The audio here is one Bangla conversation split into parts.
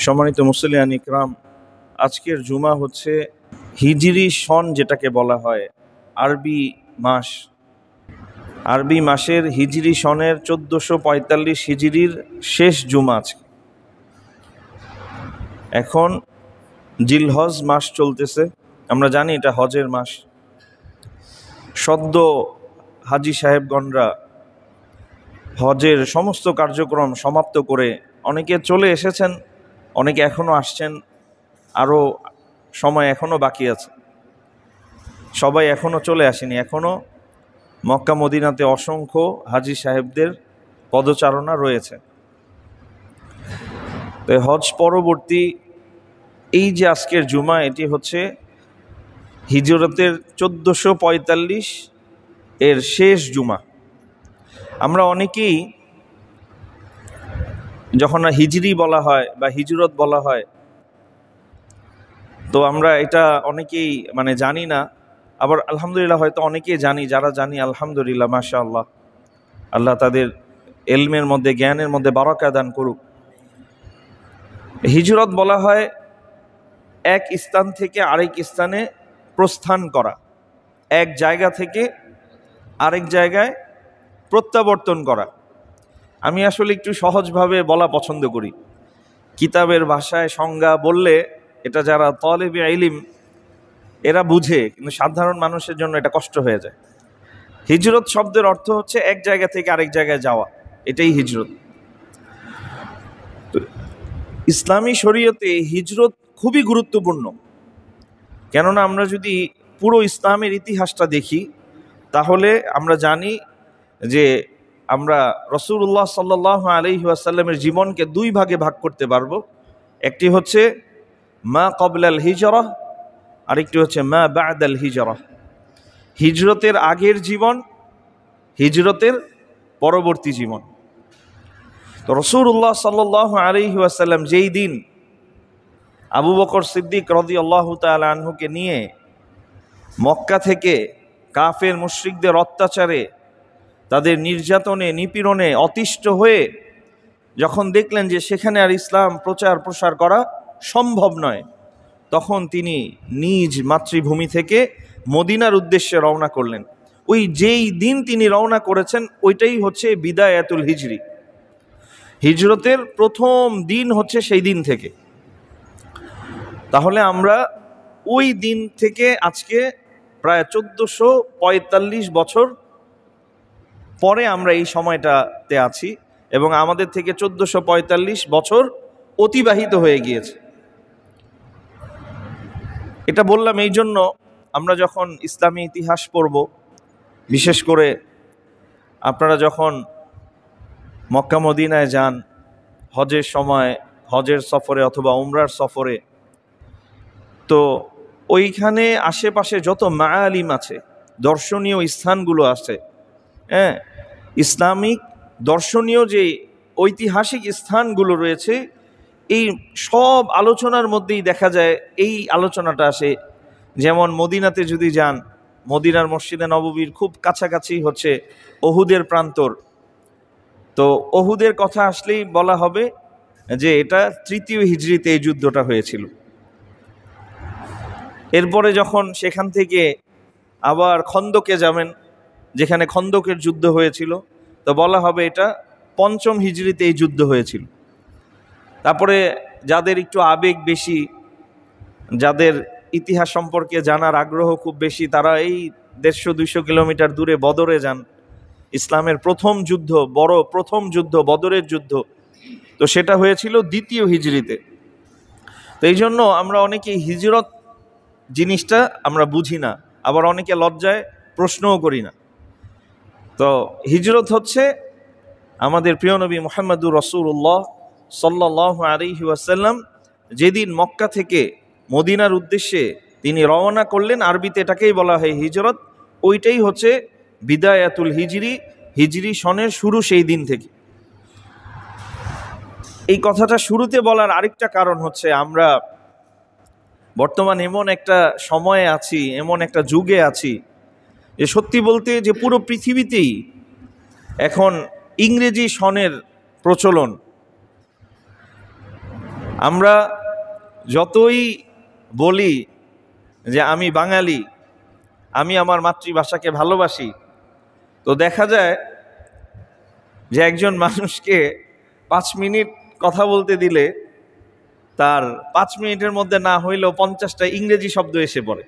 সম্মানিত মুসলিয়ান ইকরাম, আজকের জুমা হচ্ছে হিজরি সন, যেটাকে বলা হয় আরবি মাস। আরবি মাসের হিজরি সনের 1445 হিজরির শেষ জুমা আজকে। এখন জিলহজ মাস চলতেছে, আমরা জানি এটা হজের মাস। সদ্য হাজি সাহেবগণরা হজের সমস্ত কার্যক্রম সমাপ্ত করে অনেকে চলে এসেছেন, অনেকে এখনও আসছেন, আরও সময় এখনও বাকি আছে, সবাই এখনও চলে আসেনি। এখনও মক্কা মদিনাতে অসংখ্য হাজি সাহেবদের পদচারণা রয়েছে। তো হজ পরবর্তী এই যে আজকের জুমা, এটি হচ্ছে হিজরতের 1445 এর শেষ জুমা। আমরা অনেকেই যখন হিজরি বলা হয় বা হিজরত বলা হয়, তো আমরা এটা অনেকেই জানি না। আবার আলহামদুলিল্লাহ হয়তো অনেকেই জানি, যারা জানি আলহামদুলিল্লাহ, মাশাআল্লাহ, আল্লাহ তাদের এলমের মধ্যে, জ্ঞানের মধ্যে বারাকা দান করুক। হিজরত বলা হয় এক স্থান থেকে আরেক স্থানে প্রস্থান করা, এক জায়গা থেকে আরেক জায়গায় প্রত্যাবর্তন করা। আমি আসলে একটু সহজভাবে বলা পছন্দ করি। কিতাবের ভাষায় সংজ্ঞা বললে এটা যারা তালেবে ইলম এরা বুঝে, কিন্তু সাধারণ মানুষের জন্য এটা কষ্ট হয়ে যায়। হিজরত শব্দের অর্থ হচ্ছে এক জায়গা থেকে আরেক জায়গায় যাওয়া, এটাই হিজরত। ইসলামী শরীয়তে হিজরত খুবই গুরুত্বপূর্ণ, কেননা আমরা যদি পুরো ইসলামের ইতিহাসটা দেখি তাহলে আমরা জানি যে আমরা রাসূলুল্লাহ সাল্লাল্লাহু আলাইহি ওয়াসাল্লামের জীবনকে দুই ভাগে ভাগ করতে পারবো। একটি হচ্ছে মা ক্বাবলাল হিজরাহ, আরেকটি হচ্ছে মা বা'দাল হিজরাহ। হিজরতের আগের জীবন, হিজরতের পরবর্তী জীবন। তো রাসূলুল্লাহ সাল্লাল্লাহু আলাইহি ওয়াসাল্লাম যেই দিন আবু বকর সিদ্দিক রাদিয়াল্লাহু তাআলা আনহুকে নিয়ে মক্কা থেকে কাফের মুশরিকদের অত্যাচারে, তাদের নির্যাতনে, নিপীড়নে অতিষ্ঠ হয়ে যখন দেখলেন যে সেখানে আর ইসলাম প্রচার প্রসার করা সম্ভব নয়, তখন তিনি নিজ মাতৃভূমি থেকে মদিনার উদ্দেশ্যে রওনা করলেন। ওই যেই দিন তিনি রওনা করেছেন ওইটাই হচ্ছে বিদায়াতুল হিজরি। হিজরতের প্রথম দিন হচ্ছে সেই দিন থেকে। তাহলে আমরা ওই দিন থেকে আজকে প্রায় 1445 বছর পরে আমরা এই সময়টাতে আছি, এবং আমাদের থেকে 1445 বছর অতিবাহিত হয়ে গিয়েছে। এটা বললাম এই জন্য, আমরা যখন ইসলামী ইতিহাস পড়ব, বিশেষ করে আপনারা যখন মক্কা মদিনায় যান হজের সময়, হজের সফরে অথবা উমরার সফরে, তো ওইখানে আশেপাশে যত মাআলিম আছে, দর্শনীয় স্থানগুলো আছে, হ্যাঁ, ইসলামিক দর্শনীয় যে ঐতিহাসিক স্থানগুলো রয়েছে, এই সব আলোচনার মধ্যেই দেখা যায় এই আলোচনাটা আসে। যেমন মদিনাতে যদি যান, মদিনার মসজিদে নববীর খুব কাছাকাছি হচ্ছে ওহুদের প্রান্তর। তো ওহুদের কথা আসলেই বলা হবে যে এটা 3য় হিজরিতে এই যুদ্ধটা হয়েছিল। এরপরে যখন সেখান থেকে আবার খন্দকে যাবেন, যেখানে খন্দকের যুদ্ধ হয়েছিল, তো বলা হবে এটা 5ম হিজরিতে এই যুদ্ধ হয়েছিল। তারপরে যাদের একটু আবেগ বেশি, যাদের ইতিহাস সম্পর্কে জানার আগ্রহ খুব বেশি, তারা এই 150-200 কিলোমিটার দূরে বদরে যান। ইসলামের প্রথম যুদ্ধ, বড় প্রথম যুদ্ধ, বদরের যুদ্ধ, তো সেটা হয়েছিল 2য় হিজরিতে। তো এই জন্য আমরা অনেকেই হিজরত জিনিসটা আমরা বুঝি না, আবার অনেকে লজ্জায় প্রশ্নও করি না। তো হিজরত হচ্ছে আমাদের প্রিয় নবী মুহাম্মদুর রাসূলুল্লাহ সাল্লাল্লাহু আলাইহি ওয়াসাল্লাম যেদিন মক্কা থেকে মদিনার উদ্দেশ্যে তিনি রওনা করলেন, আরবিতে এটাকেই বলা হয় হিজরত। ওইটাই হচ্ছে বিদায়াতুল হিজরি, হিজরি সনের শুরু সেই দিন থেকে। এই কথাটা শুরুতে বলার আরেকটা কারণ হচ্ছে, আমরা বর্তমান এমন একটা সময়ে আছি, এমন একটা যুগে আছি যে সত্যি বলতে যে পুরো পৃথিবীতেই এখন ইংরেজি সনের প্রচলন। আমরা যতই বলি যে আমি বাঙালি, আমি আমার মাতৃভাষাকে ভালোবাসি, তো দেখা যায় যে একজন মানুষকে 5 মিনিট কথা বলতে দিলে তার 5 মিনিটের মধ্যে না হইলেও 50টা ইংরেজি শব্দ এসে পড়ে।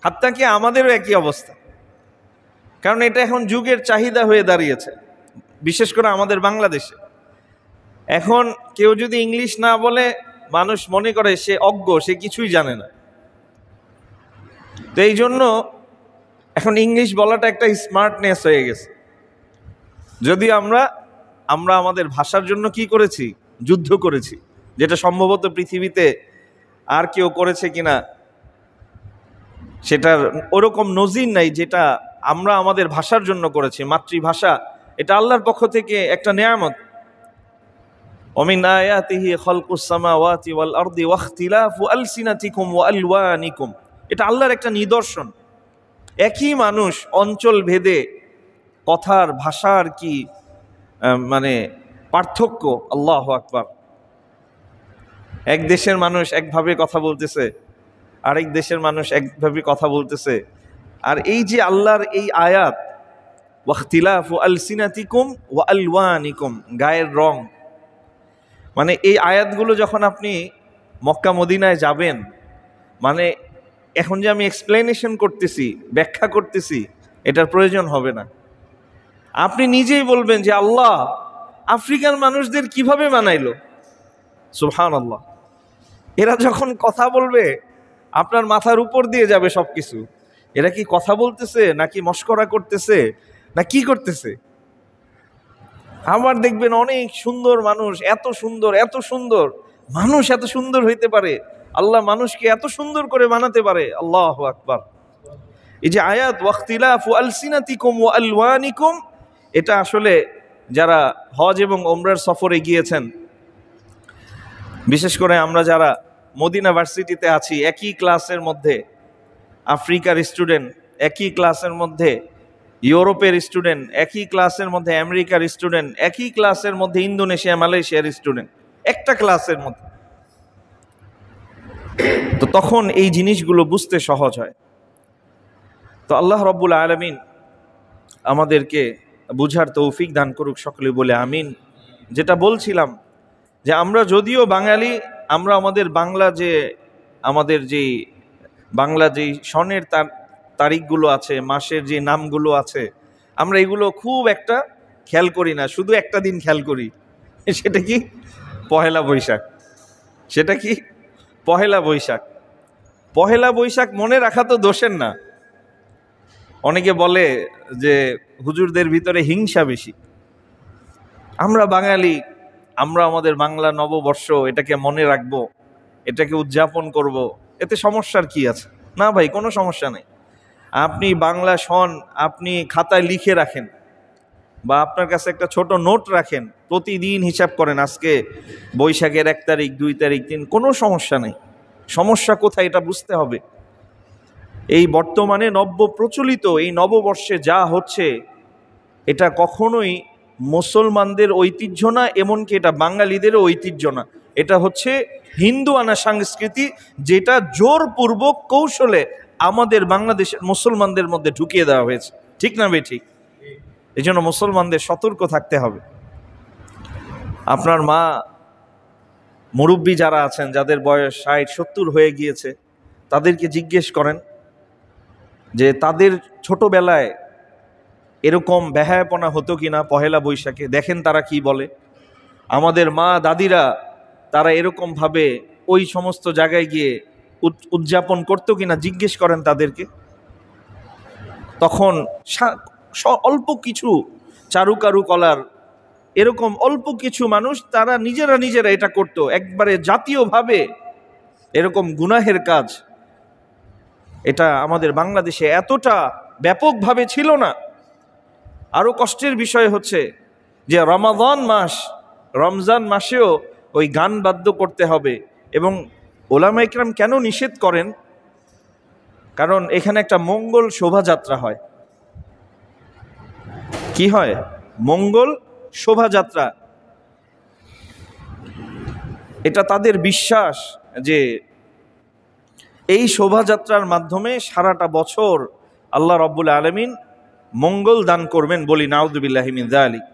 হাত্তা কি আমাদেরও একই অবস্থা, কারণ এটা এখন যুগের চাহিদা হয়ে দাঁড়িয়েছে, বিশেষ করে আমাদের বাংলাদেশে। এখন কেউ যদি ইংলিশ না বলে মানুষ মনে করে সে অজ্ঞ, সে কিছুই জানে না। তো এই জন্য এখন ইংলিশ বলাটা একটা স্মার্টনেস হয়ে গেছে। যদি আমরা আমাদের ভাষার জন্য কি করেছি, যুদ্ধ করেছি, যেটা সম্ভবত পৃথিবীতে আর কেউ করেছে কিনা সেটার ওরকম নজির নাই, যেটা আমরা আমাদের ভাষার জন্য করেছি। মাতৃভাষা এটা আল্লাহর পক্ষ থেকে একটা নেয়ামত। ওমিন আয়াতিহি খালকুস সামাওয়াতি ওয়াল আরদি ওয়াখতিলাফু আলসিনাতিকুম ওয়া আলওয়ানিকুম, এটা আল্লাহর একটা নিদর্শন। একই মানুষ অঞ্চল ভেদে কথার ভাষার কি মানে পার্থক্য, আল্লাহু আকবার। এক দেশের মানুষ একভাবে কথা বলতেছে, আরেক দেশের মানুষ একভাবে কথা বলতেছে। আর এই যে আল্লাহর এই আয়াত ওয়াখতিলাফু আলসিনাতিকুম ওয়া আলওয়ানিকুম, গায়ের রং, মানে এই আয়াতগুলো যখন আপনি মক্কা মদিনায় যাবেন, মানে এখন যে আমি এক্সপ্লেনেশন করতেছি, ব্যাখ্যা করতেছি, এটার প্রয়োজন হবে না। আপনি নিজেই বলবেন যে আল্লাহ আফ্রিকান মানুষদের কিভাবে বানাইলো, সুবহানাল্লাহ। এরা যখন কথা বলবে আপনার মাথার উপর দিয়ে যাবে সবকিছু। এরা কি কথা বলতেছে নাকি মশকরা করতেছে না কি করতেছে? আবার দেখবেন অনেক সুন্দর মানুষ, এত সুন্দর এত সুন্দর মানুষ, এত সুন্দর হইতে পারে, আল্লাহ মানুষকে এত সুন্দর করে বানাতে পারে, আল্লাহু আকবার। এই যে আয়াত ওয়াখতিলাফু আলসিনাতিকুম ওয়া আলওয়ানিকুম, এটা আসলে যারা হজ এবং ওমরার সফরে গিয়েছেন, বিশেষ করে আমরা যারা মদিনা ভার্সিটিতে আছি, একই ক্লাসের মধ্যে আফ্রিকার স্টুডেন্ট, একই ক্লাসের মধ্যে ইউরোপের স্টুডেন্ট, একই ক্লাসের মধ্যে আমেরিকার স্টুডেন্ট, একই ক্লাসের মধ্যে ইন্দোনেশিয়া মালয়েশিয়ার স্টুডেন্ট, একটা ক্লাসের মধ্যে। তো তখন এই জিনিসগুলো বুঝতে সহজ হয়। তো আল্লাহ রাব্বুল আলামিন আমাদেরকে বুঝার তৌফিক দান করুক, সকলে বলে আমিন। যেটা বলছিলাম যে আমরা যদিও বাঙালি, আমরা আমাদের আমাদের যে সনের তারিখগুলো আছে, মাসের যে নামগুলো আছে, আমরা এগুলো খুব একটা খেয়াল করি না। শুধু একটা দিন খেয়াল করি, সেটা কি পহেলা বৈশাখ। সেটা কি পহেলা বৈশাখ। পহেলা বৈশাখ মনে রাখা তো দোষের না। অনেকে বলে যে হুজুরদের ভিতরে হিংসা বেশি। আমরা বাঙালি, আমরা আমাদের বাংলা নববর্ষ এটাকে মনে রাখবো, এটাকে উদযাপন করব, এতে সমস্যার কি আছে? না ভাই, কোনো সমস্যা নেই। আপনি বাংলা সন আপনি খাতায় লিখে রাখেন, বা আপনার কাছে একটা ছোট নোট রাখেন, প্রতিদিন হিসাব করেন আজকে বৈশাখের 1 তারিখ 2 তারিখ 3, কোনো সমস্যা নেই। সমস্যা কোথায় এটা বুঝতে হবে। এই বর্তমানে নব্য প্রচলিত এই নববর্ষে যা হচ্ছে, এটা কখনোই মুসলমানদের ঐতিহ্য না, এমনকি এটা বাঙালিদেরও ঐতিহ্য না। এটা হচ্ছে হিন্দু আনা সংস্কৃতি, যেটা জোরপূর্বক কৌশলে আমাদের বাংলাদেশের মুসলমানদের মধ্যে ঢুকিয়ে দেওয়া হয়েছে। ঠিক না ভাই? ঠিক। এই জন্য মুসলমানদের সতর্ক থাকতে হবে। আপনার মা মুরব্বী যারা আছেন, যাদের বয়স 60-70 হয়ে গিয়েছে, তাদেরকে জিজ্ঞেস করেন যে তাদের ছোটবেলায় এরকম বেহায়াপনা হতো কিনা পহেলা বৈশাখে, দেখেন তারা কি বলে। আমাদের মা দাদিরা তারা এরকমভাবে ওই সমস্ত জায়গায় গিয়ে উদযাপন করতো কিনা জিজ্ঞেস করেন তাদেরকে। তখন অল্প কিছু চারুকারু কলার এরকম অল্প কিছু মানুষ, তারা নিজেরা এটা করত, একবারে জাতীয়ভাবে এরকম গুনাহের কাজ। এটা আমাদের বাংলাদেশে এতটা ব্যাপকভাবে ছিল না। আরো কষ্টের বিষয় হচ্ছে যে রমজান মাসেও ওই গান বাদ্য করতে হবে। এবং ওলামা ইকরাম কেন নিষেধ করেন? কারণ এখানে একটা মঙ্গল শোভাযাত্রা হয়। কি হয়? মঙ্গল শোভাযাত্রা। এটা তাদের বিশ্বাস যে এই শোভাযাত্রার মাধ্যমে সারাটা বছর আল্লাহ রাব্বুল আলামিন মঙ্গল দান করবেন, বলি নাউযুবিল্লাহি মিন যালিক।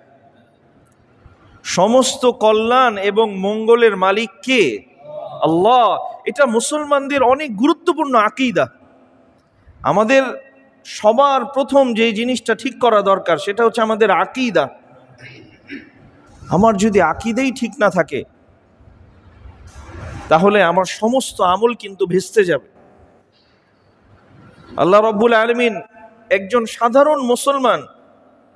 সমস্ত কল্যাণ এবং মঙ্গলের মালিক কে? আল্লাহ। এটা মুসলমানদের অনেক গুরুত্বপূর্ণ আকীদা। আমাদের সবার প্রথম যে জিনিসটা ঠিক করা দরকার সেটা হচ্ছে আমাদের আকীদা। আমার যদি আকীদাই ঠিক না থাকে তাহলে আমার সমস্ত আমল কিন্তু ভেস্তে যাবে। আল্লাহ রাব্বুল আলামিন একজন সাধারণ মুসলমান,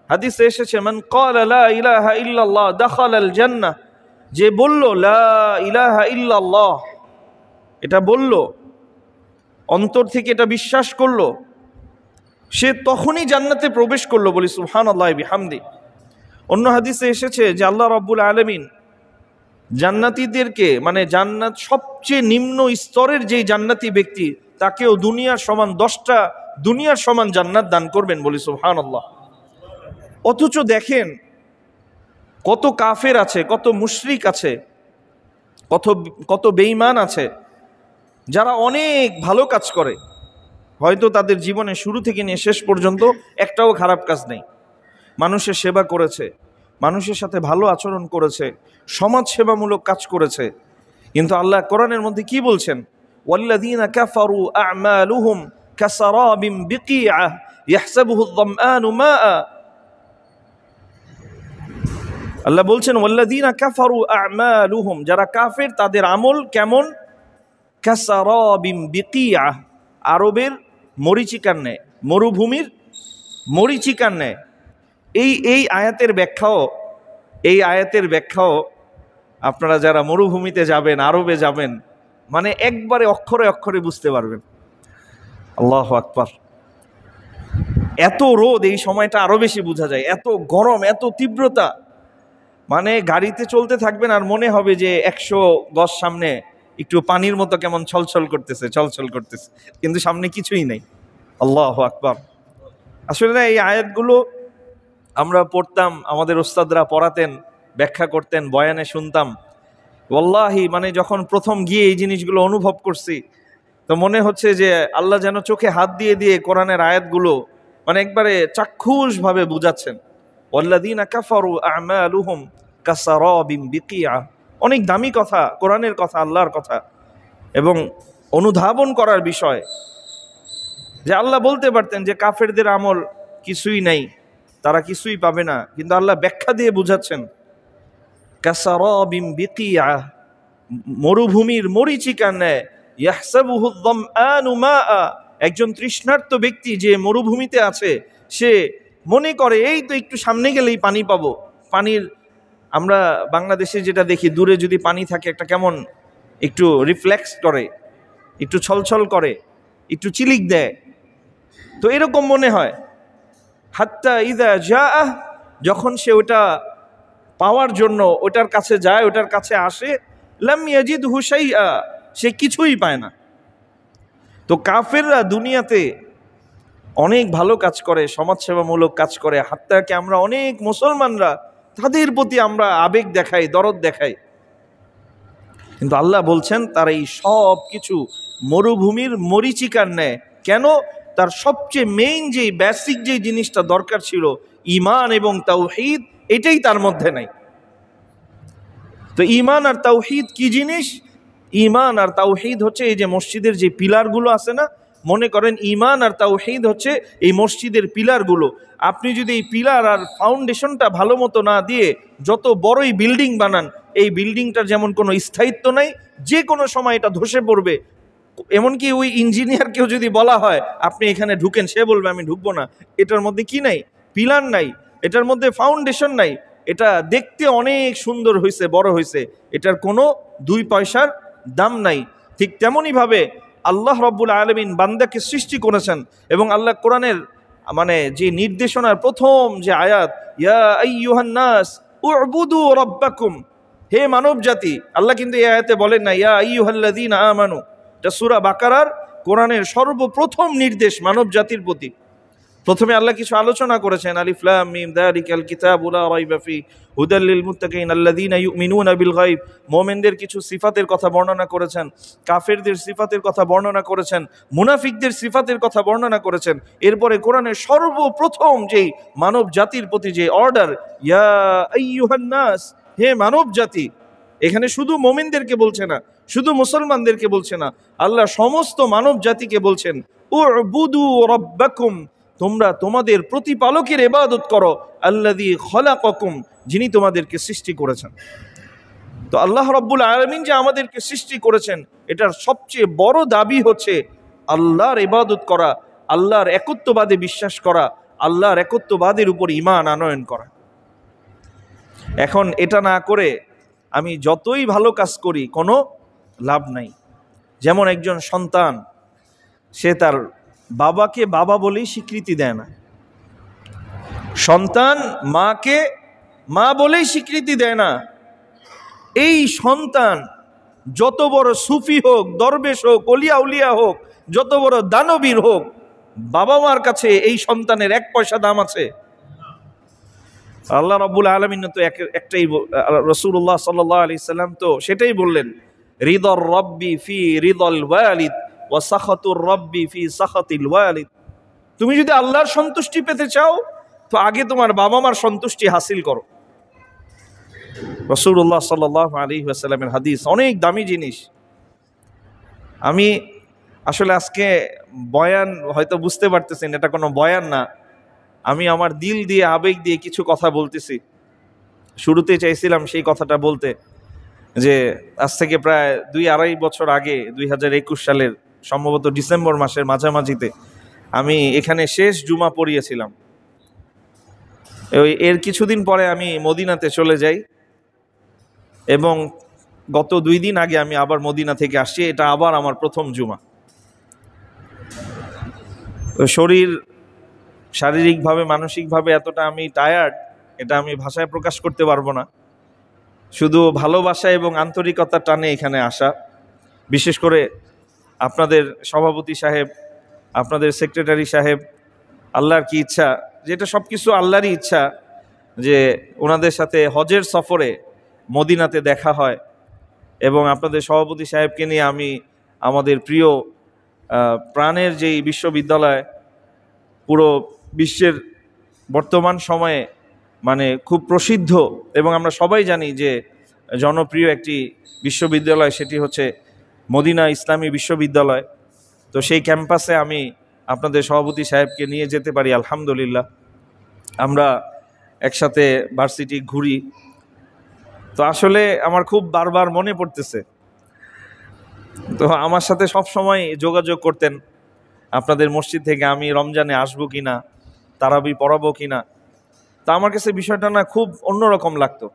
হাদিসে এসেছে, মান ক্বালা লা ইলাহা ইল্লাল্লাহ দাখালাল জান্নাহ, যে বলল লা ইলাহা ইল্লাল্লাহ, এটা বলল, অন্তর থেকে এটা বিশ্বাস করলো, সে তখনই জান্নাতে প্রবেশ করলো, বলি সুবহানাল্লাহি বিহামদি। অন্য হাদিসে এসেছে যে আল্লাহ রাব্বুল আলামিন জান্নাতীদেরকে, মানে জান্নাত সবচেয়ে নিম্ন স্তরের যেই জান্নাতি ব্যক্তি, তাকেও দুনিয়ার সমান 10টা দুনিয়ার সমান জান্নাত দান করবেন, বলি সুবহানাল্লাহ। অথচ দেখেন কত কাফের আছে, কত মুশরিক আছে, কত বেঈমান আছে, যারা অনেক ভালো কাজ করে, হয়তো তাদের জীবনে শুরু থেকে নিয়ে শেষ পর্যন্ত একটাও খারাপ কাজ নেই। মানুষের সেবা করেছে, মানুষের সাথে ভালো আচরণ করেছে, সমাজ সেবামূলক কাজ করেছে, কিন্তু আল্লাহ কোরআনের মধ্যে কি বলছেন? ওয়াল্লাযীনা কাফারু আ'মালুহুম কাসারাবিন বিকিআহ ইয়াহসাবুহু আয-যামআনু মাআ। আল্লাহ বলছেন ওয়াল্লাযীনা কাফারু আ'মালুহুম, যারা কাফের তাদের আমল কেমন? কাসারাবিন বিকিআহ, আরবের মরিচিকার ন্যায়, মরুভূমির মরিচিকার ন্যায়। এই আয়াতের ব্যাখ্যাও আপনারা যারা মরুভূমিতে যাবেন, আরবে যাবেন, মানে একবারে অক্ষরে অক্ষরে বুঝতে পারবেন। আল্লাহু আকবার। এত রোদ এই সময়টা আরো বেশি বোঝা যায়, এত গরম, এত তীব্রতা, মানে গাড়িতে চলতে থাকবেন আর মনে হবে যে 100 গজ সামনে একটু পানির মতো কেমন ছলছল করতেছে, কিন্তু সামনে কিছুই নেই। আল্লাহু আকবার। আসলে না, এই আয়াতগুলো আমরা পড়তাম, আমাদের ওস্তাদরা পড়াতেন, ব্যাখ্যা করতেন, বয়ানে শুনতাম। ওয়াল্লাহি মানে যখন প্রথম গিয়ে এই জিনিসগুলো অনুভব করছি, তো মনে হচ্ছে যে আল্লাহ যেন চোখে হাত দিয়ে দিয়ে কোরআনের আয়াতগুলো মানে একবারে চাক্ষুষভাবে বুঝাচ্ছেন। ওয়াল্লাযীনা কাফারু আ'মালুহুম কাসারাবিন বিকিআহ, অনেক দামি কথা, কোরআনের কথা, আল্লাহর কথা, এবং অনুধাবন করার বিষয়। যে আল্লাহ বলতে পারতেন যে কাফেরদের আমল কিছুই নাই, তারা কিছুই পাবে না, কিন্তু আল্লাহ ব্যাখ্যা দিয়ে বুঝাচ্ছেন কাসারাবিন বিকিআহ, মরুভূমির মরিচিকার ন্যায়, ইয়াহসাবুহু আয-যামআনু মাআ, একজন তৃষ্ণার্ত ব্যক্তি যে মরুভূমিতে আছে, সে মনে করে এই তো একটু সামনে গেলেই পানি পাবো। পানির, আমরা বাংলাদেশে যেটা দেখি, দূরে যদি পানি থাকে একটা কেমন একটু রিফ্লেক্স করে, একটু ছলছল করে, একটু চিলিক দেয়, তো এরকম মনে হয়। হাত্তা ইযা জাআহ, যখন সে ওটা পাওয়ার জন্য ওটার কাছে যায়, ওটার কাছে আসে, লাম ইয়াজিদহু শাইআ, সে কিছুই পায় না। তো কাফেররা দুনিয়াতে অনেক ভালো কাজ করে, সমাজসেবামূলক কাজ করে, হাত্তাকে আমরা অনেক মুসলমানরা তাদের প্রতি আমরা আবেগ দেখাই, দরদ দেখাই, কিন্তু আল্লাহ বলছেন তার এই সব কিছু মরুভূমির মরিচিকার ন্যায়। কেন? তার সবচেয়ে মেইন যেই বেসিক যেই জিনিসটা দরকার ছিল, ঈমান এবং তাওহীদ, এটাই তার মধ্যে নাই। তো ঈমান আর তাওহীদ কি জিনিস? ঈমান আর তাওহীদ হচ্ছে এই যে মসজিদের যে পিলারগুলো আছে না, মনে করেন ঈমান আর তাওহীদ হচ্ছে এই মসজিদের পিলারগুলো। আপনি যদি এই পিলার আর ফাউন্ডেশনটা ভালো মতো না দিয়ে যত বড়ই বিল্ডিং বানান, এই বিল্ডিংটার যেমন কোনো স্থায়িত্ব নাই, যে কোনো সময় এটা ধসে পড়বে। এমনকি ওই ইঞ্জিনিয়ারকেও যদি বলা হয় আপনি এখানে ঢুকেন, সে বলবে আমি ঢুকবো না। এটার মধ্যে কি নাই? পিলার নাই, এটার মধ্যে ফাউন্ডেশন নাই। এটা দেখতে অনেক সুন্দর হয়েছে, বড় হয়েছে, এটার কোনো 2 পয়সার দাম নাই। ঠিক তেমনইভাবে আল্লাহ রাব্বুল আলামিন বান্দাকে সৃষ্টি করেছেন, এবং আল্লাহ কোরআনের মানে যে নির্দেশনার প্রথম যে আয়াত, ইয়া আইয়ুহান নাস উ'বুদু রাব্বাকুম, হে মানব জাতি। আল্লাহ কিন্তু এই আয়াতে বলেন না ইয়া আইয়ুহাল্লাযীনা আমানু, এটা সূরা বাকারার কোরআনের সর্বপ্রথম নির্দেশ মানব জাতির প্রতি। প্রথমে আল্লাহ কিছু আলোচনা করেছেন, আলিফ লাম মিম যালিকাল কিতাবু লা রাইবা ফি হুদাল লিল মুত্তাকিন আল্লাযীনা ইউমিনুনা বিল গায়ব। মুমিনদের কিছু সিফাতের কথা বর্ণনা করেছেন, কাফেরদের সিফাতের কথা বর্ণনা করেছেন, মুনাফিকদের সিফাতের কথা বর্ণনা করেছেন। এরপরে কোরআনের সর্বপ্রথম যেই মানব জাতির প্রতি যে অর্ডার, ইয়া আইয়ুহান নাস, হে মানব জাতি, এখানে শুধু মুমিনদেরকে বলছে না, শুধু মুসলমানদেরকে বলছে না, আল্লাহ সমস্ত মানব জাতিকে বলছেন, উ'বুদু রাব্বাকুম, তোমরা তোমাদের প্রতিপালকের ইবাদত করো, আল্লাযী খলাকাকুম, যিনি তোমাদেরকে সৃষ্টি করেছেন। তো আল্লাহ রাব্বুল আলামিন যে আমাদেরকে সৃষ্টি করেছেন, এটার সবচেয়ে বড় দাবি হচ্ছে আল্লাহর ইবাদত করা, আল্লাহর একত্ববাদে বিশ্বাস করা, আল্লাহর একত্ববাদের উপর ঈমান আনয়ন করা। এখন এটা না করে আমি যতই ভালো কাজ করি কোনো লাভ নাই। যেমন একজন সন্তান, সে তার বাবাকে বাবা বলেই স্বীকৃতি দেয় না, সন্তান মাকে মা বলেই স্বীকৃতি দেয় না। এই সন্তান যত বড় সুফি হোক, দরবেশ হোক, অলিয়া উলিয়া হোক, যত বড় দানবীর হোক, বাবা মার কাছে এই সন্তানের এক পয়সা দাম আছে? আল্লাহ রাব্বুল আলামিন তো একটাই, রাসূলুল্লাহ সাল্লাল্লাহু আলাইহি সাল্লাম তো সেটাই বললেন, রিদার রাব্বি ফি রিদাল ওয়ালিদ ওয়া সাখাতুর রাব্বি ফি সাখাতিল ওয়ালিদ। তুমি যদি আল্লাহর সন্তুষ্টি পেতে চাও তো আগে তোমার বাবা মার সন্তুষ্টি হাসিল করো। রাসূলুল্লাহ সাল্লাল্লাহু আলাইহি ওয়াসাল্লামের হাদিস, অনেক দামি জিনিস। আমি আসলে আজকে বয়ান হয়তো বুঝতে পারতেছেন, এটা কোনো বয়ান না, আমি আমার দিল দিয়ে আবেগ দিয়ে কিছু কথা বলতেছি। শুরুতে চাইছিলাম সেই কথাটা বলতে, যে আজ থেকে প্রায় 2-2.5 বছর আগে 2021 সালের সম্ভবত ডিসেম্বর মাসের মাঝামাঝিতে আমি এখানে শেষ জুমা পড়িয়েছিলাম। এর কিছুদিন পরে আমি মদিনাতে চলে যাই এবং গত 2 দিন আগে আমি আবার মদিনা থেকে আসছি। এটা আবার আমার প্রথম জুমা। শরীর শারীরিকভাবে মানসিকভাবে এতটা আমি টায়ার্ড, এটা আমি ভাষায় প্রকাশ করতে পারবো না। শুধু ভালোবাসা এবং আন্তরিকতার টানে এখানে আসা। বিশেষ করে আপনাদের সভাপতি সাহেব, আপনাদের সেক্রেটারি সাহেব, আল্লাহর কি ইচ্ছা, যেটা সব কিছু আল্লাহরই ইচ্ছা, যে ওনাদের সাথে হজের সফরে মদিনাতে দেখা হয় এবং আপনাদের সভাপতি সাহেবকে নিয়ে আমি আমাদের প্রিয় প্রাণের যেই বিশ্ববিদ্যালয়, পুরো বিশ্বের বর্তমান সময়ে মানে খুব প্রসিদ্ধ এবং আমরা সবাই জানি যে জনপ্রিয় একটি বিশ্ববিদ্যালয়, সেটি হচ্ছে মদিনা ইসলামী বিশ্ববিদ্যালয়। তো সেই ক্যাম্পাসে আমি আপনাদের সভাপতি সাহেবকে নিয়ে যেতে পারি, আলহামদুলিল্লাহ। আমরা একসাথে ভার্সিটি ঘুরি। তো আসলে আমার খুব বারবার মনে পড়তেছে। তো আমার সাথে সব সময় যোগাযোগ করতেন আপনাদের মসজিদ থেকে, আমি রমজানে আসবো কিনা, তারাবি পড়াবো কিনা। তা আমার কাছে বিষয়টা না খুব অন্যরকম লাগতো।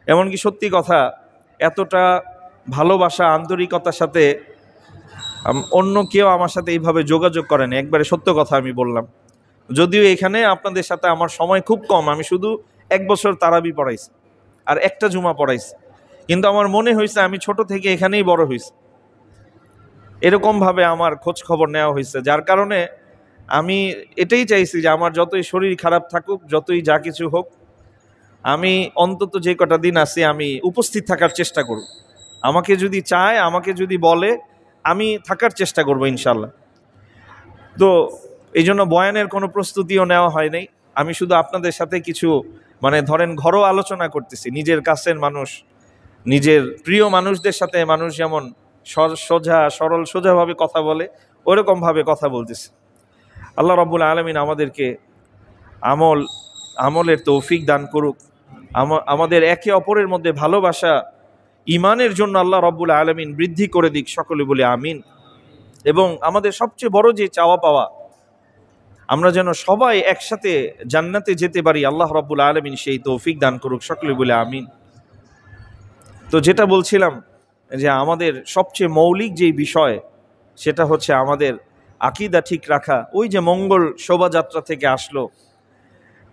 এমনকি সত্যি কথা, এতটা ভালোবাসা আন্তরিকতার সাথে অন্য কেউ আমার সাথে এইভাবে যোগাযোগ করেন, একবারে সত্য কথা আমি বললাম। যদিও এখানে আপনাদের সাথে আমার সময় খুব কম, আমি শুধু 1 বছর তারাবি পড়াইছি আর একটা জুমা পড়াইছি, কিন্তু আমার মনে হয়েছে আমি ছোট থেকে এখানেই বড় হয়েছি। এরকমভাবে আমার খোঁজ খবর নেওয়া হয়েছে, যার কারণে আমি এটাই চাইছি যে আমার যতই শরীর খারাপ থাকুক, যতই যা কিছু হোক, আমি অন্তত যে কটা দিন আছি আমি উপস্থিত থাকার চেষ্টা করব। আমাকে যদি চায়, আমাকে যদি বলে, আমি থাকার চেষ্টা করব ইনশাল্লাহ। তো এই জন্য বয়ানের কোনো প্রস্তুতিও নেওয়া হয় নাই। আমি শুধু আপনাদের সাথে কিছু মানে ধরেন ঘরোয়া আলোচনা করতেছি। নিজের কাছের মানুষ, নিজের প্রিয় মানুষদের সাথে মানুষ যেমন সরল সোজাভাবে কথা বলে, ওইরকমভাবে কথা বলতেছি। আল্লাহ রাব্বুল আলামিন আমাদেরকে আমলের তৌফিক দান করুক। আমাদের একে অপরের মধ্যে ভালোবাসা, ইমানের জন্য আল্লাহ রাব্বুল আলামিন বৃদ্ধি করে দিক, সকলে বলে আমিন। এবং আমাদের সবচেয়ে বড় যে চাওয়া পাওয়া, আমরা যেন সবাই একসাথে জান্নাতে যেতে পারি, আল্লাহ রাব্বুল আলামিন সেই তৌফিক দান করুক, সকলে বলে আমিন। তো যেটা বলছিলাম, যে আমাদের সবচেয়ে মৌলিক যেই বিষয়, সেটা হচ্ছে আমাদের আকীদা ঠিক রাখা। ওই যে মঙ্গল শোভাযাত্রা থেকে আসলো,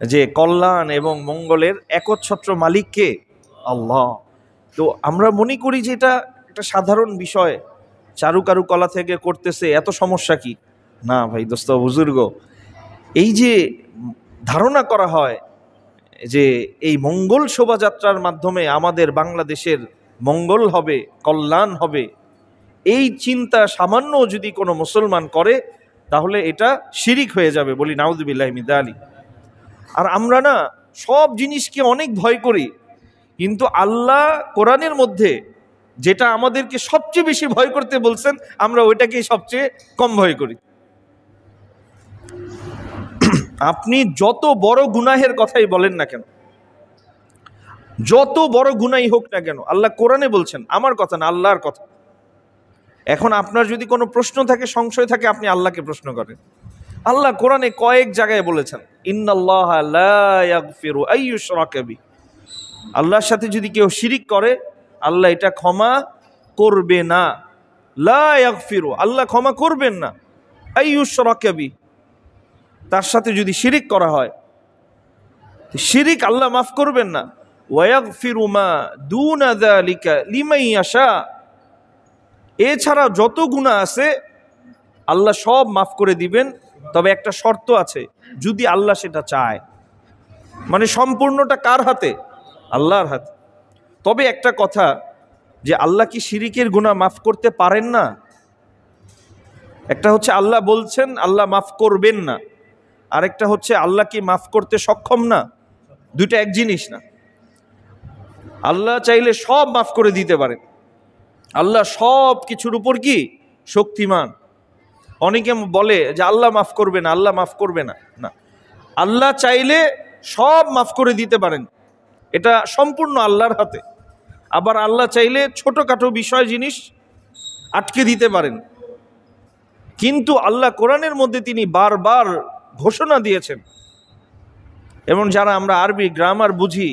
যে কল্যাণ এবং মঙ্গলের একচ্ছত্র মালিক কে? আল্লাহ। তো আমরা মনে করি যে এটা একটা সাধারণ বিষয়, চারু কলা থেকে করতেছে, এত সমস্যা কি? না ভাই দোস্ত বুজুর্গ, এই যে ধারণা করা হয় যে এই মঙ্গল শোভাযাত্রার মাধ্যমে আমাদের বাংলাদেশের মঙ্গল হবে, কল্যাণ হবে, এই চিন্তা সামান্য যদি কোনো মুসলমান করে তাহলে এটা শিরিক হয়ে যাবে, বলি নাউযুবিল্লাহি মিন যালিক। আর আমরা না সব জিনিসকে অনেক ভয় করি, কিন্তু আল্লাহ কোরআনের মধ্যে যেটা আমাদেরকে সবচেয়ে বেশি ভয় করতে বলছেন আমরা ওইটাকেই সবচেয়ে কম ভয় করি। আপনি যত বড় গুনাহের কথাই বলেন না কেন, যত বড় গুনাহই হোক না কেন, আল্লাহ কোরআনে বলছেন, আমার কথা না, আল্লাহর কথা। এখন আপনার যদি কোনো প্রশ্ন থাকে, সংশয় থাকে, আপনি আল্লাহকে প্রশ্ন করেন। আল্লাহ কোরআনে কয়েক জায়গায় বলেছেন, ইন্নাল্লাহা লা ইয়াগফিরু আইয়ুশরাকা বিহি, আল্লাহর সাথে যদি কেউ শিরিক করে আল্লাহ এটা ক্ষমা করবে না। লা ইয়াগফিরু, আল্লাহ ক্ষমা করবেন না, আইয়ুশরাকা বিহি, তার সাথে যদি শিরিক করা হয়, শিরিক আল্লাহ মাফ করবেন না। ওয়া ইয়াগফিরু মা দুনা যালিকা লিমান ইয়াশা, এছাড়া যত গুনাহ আছে আল্লাহ সব মাফ করে দিবেন, তবে একটা শর্ত আছে, যদি আল্লাহ সেটা চায়। মানে সম্পূর্ণটা কার হাতে? আল্লাহর হাতে। তবে একটা কথা, যে আল্লাহ কি শিরিকের গুনাহ মাফ করতে পারেন না? একটা হচ্ছে আল্লাহ বলছেন আল্লাহ মাফ করবেন না, আরেকটা হচ্ছে আল্লাহ কি মাফ করতে সক্ষম না। দুইটা এক জিনিস না। আল্লাহ চাইলে সব মাফ করে দিতে পারেন, আল্লাহ সব কিছুর উপর কি শক্তিমান। অনেকে বলে যে আল্লাহ মাফ করবে না, আল্লাহ মাফ করবে না। না, আল্লাহ চাইলে সব মাফ করে দিতে পারেন, এটা সম্পূর্ণ আল্লাহর হাতে। আবার আল্লাহ চাইলে ছোটখাটো বিষয় জিনিস আটকে দিতে পারেন। কিন্তু আল্লাহ কোরআনের মধ্যে তিনি বারবার ঘোষণা দিয়েছেন, এবং যারা আমরা আরবি গ্রামার বুঝি,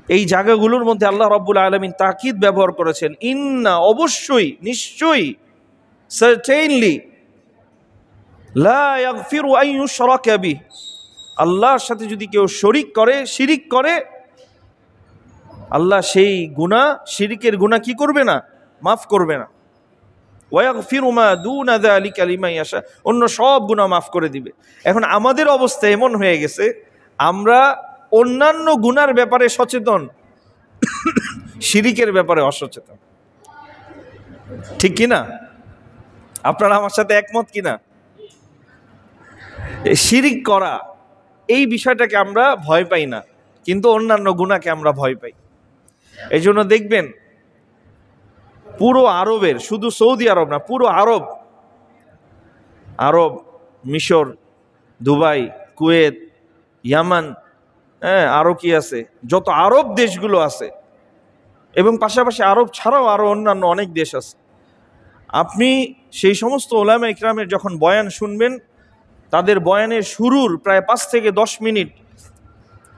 এই জায়গাগুলোর মধ্যে আল্লাহ রাব্বুল আলামিন তাকিদ ব্যবহার করেছেন, ইন্না, অবশ্যই, নিশ্চয়ই, সার্টেইনলি, লা ইয়াগফিরু আন ইউশরাকা বিহি, আল্লাহর সাথে যদি কেউ শরীক করে, শিরিক করে, আল্লাহ সেই গুনাহ, শিরিকের গুনাহ কি করবে না? মাফ করবে না। ওয়া ইয়াগফিরু মা দুনা যালিকা লিমান ইয়াশা, অন্য সব গুনাহ মাফ করে দিবে। এখন আমাদের অবস্থা এমন হয়ে গেছে, আমরা অন্যান্য গুনার ব্যাপারে সচেতন, শিরিকের ব্যাপারে অসচেতন। ঠিক কিনা? আপনারা আমার সাথে একমত কিনা? শিরিক করা এই বিষয়টাকে আমরা ভয় পাই না, কিন্তু অন্যান্য গুনাহকে আমরা ভয় পাই। এই জন্য দেখবেন পুরো আরবের, শুধু সৌদি আরব না, পুরো আরব, মিশর, দুবাই, কুয়েত, ইয়ামান, হ্যাঁ, আরও কি আছে, যত আরব দেশগুলো আছে, এবং পাশাপাশি আরব ছাড়াও আরও অন্যান্য অনেক দেশ আছে। আপনি সেই সমস্ত ওলামা ইকরামের যখন বয়ান শুনবেন, তাদের বয়ানের শুরুর প্রায় 5 থেকে 10 মিনিট